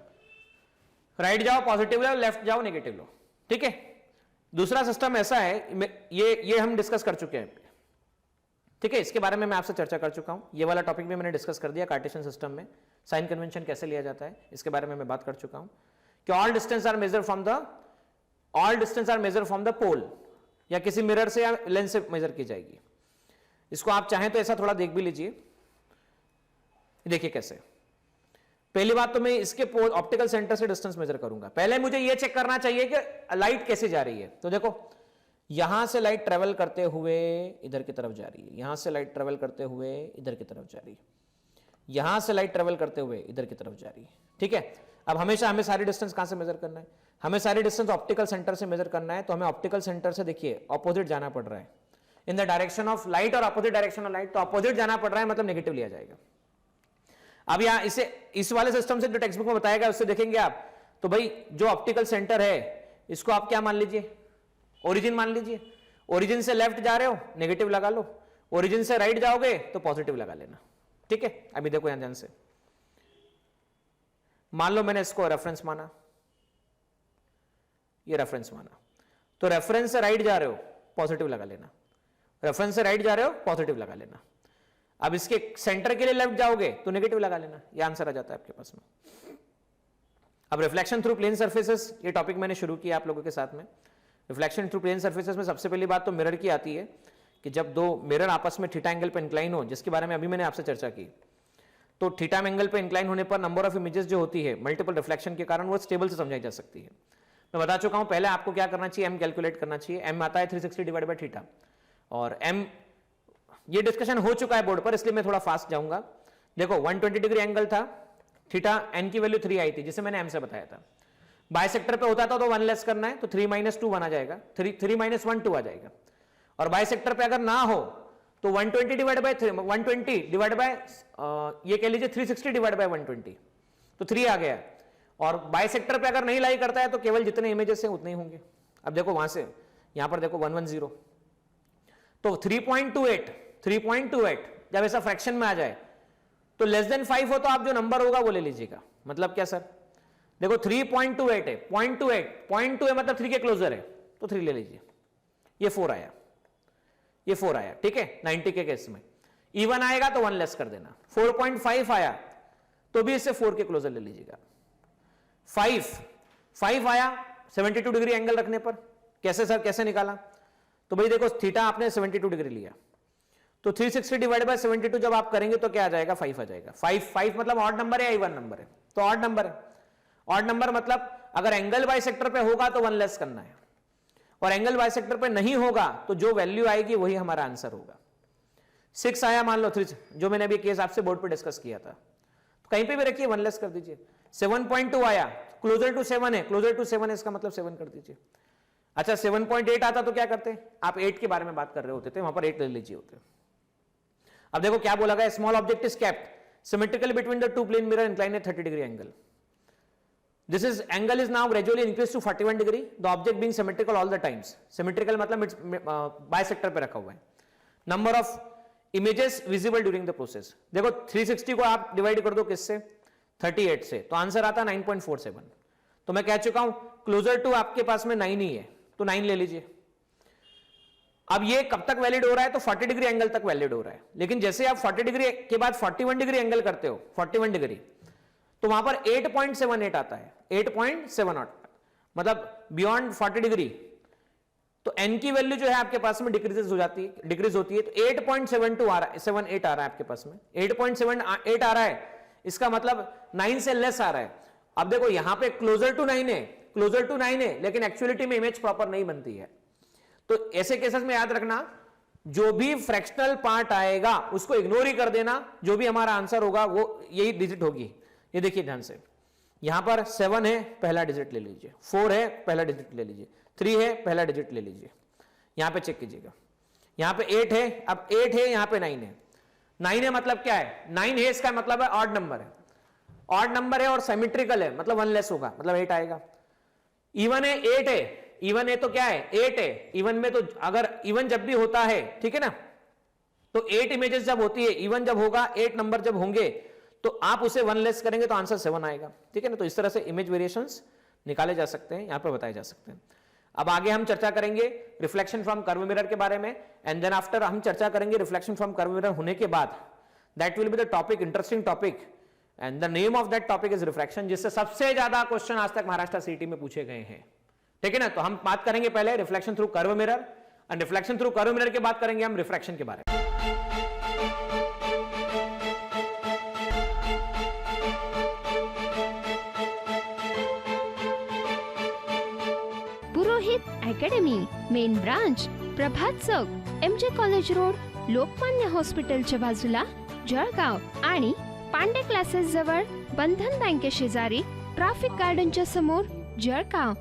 राइट जाओ पॉजिटिव लो, लेफ्ट जाओ नेगेटिव लो, ठीक है। दूसरा सिस्टम ऐसा है, ये हम डिस्कस कर चुके हैं, ठीक है। इसके बारे में मैं आपसे चर्चा कर चुका हूं, ये वाला टॉपिक भी मैंने डिस्कस कर दिया। कार्टेशियन सिस्टम में साइन कन्वेंशन कैसे लिया जाता है इसके बारे में मैं बात कर चुका हूं कि all distance are measure from the pole, या किसी मिरर से या लेंस से मेजर की जाएगी। इसको आप चाहें तो ऐसा थोड़ा देख भी लीजिए, देखिए कैसे। पहली बात तो मैं इसके ऑप्टिकल सेंटर से डिस्टेंस मेजर करूंगा। पहले मुझे यह चेक करना चाहिए कि लाइट कैसे जा रही है। तो देखो यहां से लाइट ट्रेवल करते हुए इधर की तरफ जा रही है, यहां से लाइट ट्रेवल करते हुए इधर की तरफ जा रही है, यहां से लाइट ट्रेवल करते हुए इधर की तरफ जा रही है, ठीक है। अब हमेशा हमें सारी डिस्टेंस कहां से मेजर करना है, हमें सारी डिस्टेंस ऑप्टिकल सेंटर से मेजर करना है। तो हमें ऑप्टिकल सेंटर से देखिए ऑपोजिट जाना पड़ रहा है, इन द डायरेक्शन ऑफ लाइट और अपोजिट डायरेक्शन ऑफ लाइट, तो अपोजिट जाना पड़ रहा है मतलब नेगेटिव लिया जाएगा। अब यहां इसे इस वाले सिस्टम से जो टेक्स्ट बुक में बताया गया उससे देखेंगे आप, तो भाई जो ऑप्टिकल सेंटर है इसको आप क्या मान लीजिए, ओरिजिन मान लीजिए। ओरिजिन से लेफ्ट जा रहे हो नेगेटिव लगा लो, ओरिजिन से राइट जाओगे तो पॉजिटिव लगा लेना, ठीक है। अभी देखो यहां ध्यान से, मान लो मैंने इसको रेफरेंस माना, ये रेफरेंस माना, तो रेफरेंस से राइट जा रहे हो पॉजिटिव लगा लेना, रेफरेंस से राइट जा रहे हो पॉजिटिव लगा लेना। अब इसके सेंटर के लिए लेफ्ट जाओगे तो नेगेटिव लगा लेना, ये आंसर आ जाता है आपके पास में। अब रिफ्लेक्शन थ्रू प्लेन सर्फेसेस, ये टॉपिक मैंने शुरू किया आप लोगों के साथ में। रिफ्लेक्शन थ्रू प्लेन सर्फेसेस में सबसे पहली बात तो मिरर की आती है कि जब दो मिरर आपस में थीटा एंगल पर इंक्लाइन हो, जिसके बारे में अभी मैंने आपसे चर्चा की, तो थीटा एंगल पर इंक्लाइन होने पर नंबर ऑफ इमेजेस जो होती है मल्टीपल रिफ्लेक्शन के कारण वो स्टेबल से समझाई जा सकती है। मैं बता चुका हूं पहले आपको क्या करना चाहिए, एम कैलकुलेट करना चाहिए। एम आता है 360 डिवाइड बाय थीटा, और एम ये डिस्कशन हो चुका है बोर्ड पर, इसलिए मैं थोड़ा फास्ट जाऊंगा। देखो 120 डिग्री एंगल था, थीटा एन की वैल्यू 3 आई थी जिसे मैंने एम से बताया था। बाइसेक्टर पे होता था तो 1 लेस करना है, तो 3 - 2 1 आ जाएगा, 3 - 1 2 आ जाएगा। और बाइसेक्टर पे अगर ना हो तो 120 डिवाइड बाय 120 डिवाइड बाय ये कह लीजिए 360 डिवाइड बाय 120, तो 3 आ गया। और बाइसेक्टर पे अगर नहीं लाई करता है तो केवल जितने इमेजेस हैं उतने ही होंगे। अब देखो वहां से यहां पर देखो 110, तो 3.28 जब ऐसा फ्रैक्शन में आ जाए तो लेस देन 5 हो तो आप जो नंबर होगा वो ले लीजिएगा। मतलब क्या सर, देखो 3.28 है, 0.2 है मतलब 3 के क्लोजर है, तो 3 ले लीजिए, ये 4 आया, ये 4 आया, ठीक है। 90 के केस में इवन आएगा तो 1 लेस कर देना। 4.5 आया तो भी इससे 4 के क्लोजर ले लीजिएगा। 5 आया 72 डिग्री एंगल रखने पर, कैसे सर कैसे निकाला, तो भाई देखो थीटा आपने 72 डिग्री लिया, तो 360 डिवाइड बाय 72 जब आप करेंगे तो क्या आ जाएगा, 5 आ जाएगा। 5 मतलब ऑड नंबर है या इवन नंबर है, तो ऑड नंबर है। ऑड नंबर मतलब अगर एंगल बाइसेक्टर पे होगा तो 1 लेस करना है, और एंगल बाइसेक्टर पे नहीं होगा तो जो वैल्यू आएगी वही हमारा आंसर होगा। 6 आया मान लो 3, जो मैंने अभी केस आपसे बोर्ड पे डिस्कस किया था, तो कहीं पे भी रखिए 1 लेस कर दीजिए। 7.2 आया, क्लोजर टू 7 है, क्लोजर टू 7 है इसका मतलब 7 कर दीजिए। अच्छा 7.8 आता तो क्या करते, आप 8 के बारे में बात कर रहे होते थे, वहां पर 8 ले लीजिए होते। अब देखो क्या बोला गया, small object is kept symmetrically between the two plane mirror inclined at 30 degree angle. This is angle is now gradually increased to 41 degree. The object being symmetrical all the times. Symmetrical मतलब bisector पे रखा हुआ है। Number of images visible during the process. देखो 360 को आप divide कर दो किससे, 38 से, तो आंसर आता 9.47। तो मैं कह चुका हूं क्लोजर टू आपके पास में 9 ही है, तो 9 ले लीजिए। अब ये कब तक वैलिड हो रहा है, तो 40 डिग्री एंगल तक वैलिड हो रहा है। लेकिन जैसे आप 40 डिग्री के बाद 41 डिग्री एंगल करते हो, 41 डिग्री, तो वहां पर 8.78 आता है, 8.78 मतलब बियॉन्ड 40 डिग्री, तो n की वैल्यू जो है आपके पास में डिक्रीज होती है, तो 8.72 आ रहा है, 78 आ रहा है आपके पास में, 8.78 आ रहा है, इसका मतलब 9 से लेस आ रहा है। अब देखो यहां पे क्लोजर टू 9 है, क्लोजर टू 9 है, लेकिन एक्चुअलिटी में इमेज प्रॉपर नहीं बनती है। तो ऐसे केसेस में याद रखना, जो भी फ्रैक्शनल पार्ट आएगा उसको इग्नोर ही कर देना, जो भी हमारा आंसर होगा वो यही डिजिट होगी। ये देखिए ध्यान से, यहां पर 7 है, पहला डिजिट ले लीजिए, 4 है, पहला डिजिट ले लीजिए, 3 है, पहला डिजिट ले लीजिए, यहां पे चेक कीजिएगा, यहां पे 8 है, अब 8 है, यहां पे 9 है। 9 है मतलब क्या है, 9 है इसका मतलब है ऑड नंबर है, ऑड नंबर है और सिमेट्रिकल है, मतलब 1 लेस होगा, मतलब 8 आएगा। इवन है, 8 है, इवन है तो क्या है, 8 है। इवन में तो अगर इवन जब भी होता है, ठीक है ना, तो 8 इमेजेस जब होती है, इवन जब होगा, 8 नंबर जब होंगे, तो आप उसे 1 लेस करेंगे तो आंसर 7 आएगा, ठीक है ना। तो इस तरह से इमेज वेरिएशंस निकाले जा सकते हैं, यहां पर बताए जा सकते हैं। अब आगे हम चर्चा करेंगे रिफ्लेक्शन फ्रॉम कर्व मिरर के बारे में, एंड देन आफ्टर हम चर्चा करेंगे रिफ्लेक्शन फ्रॉम कर्व मिरर होने के बाद, that will be the topic, interesting topic, and the name of that topic is reflection, जिससे सबसे ज्यादा क्वेश्चन आज तक महाराष्ट्र सीटी में पूछे गए हैं, ठीक है ना। तो हम बात करेंगे पहले reflection through curve mirror, and reflection through curve mirror के बात करेंगे हम रिफ्रैक्शन के बारे में। पुरोहित अकॅडमी, मेन ब्रांच प्रभात चौक, MJ कॉलेज रोड, लोकमान्य हॉस्पिटलच्या बाजूला, जळगाव, आणि पांडे क्लासेस जवळ, बंधन बँके शेजारी, ट्रॅफिक गार्डनच्या समोर, जळगाव।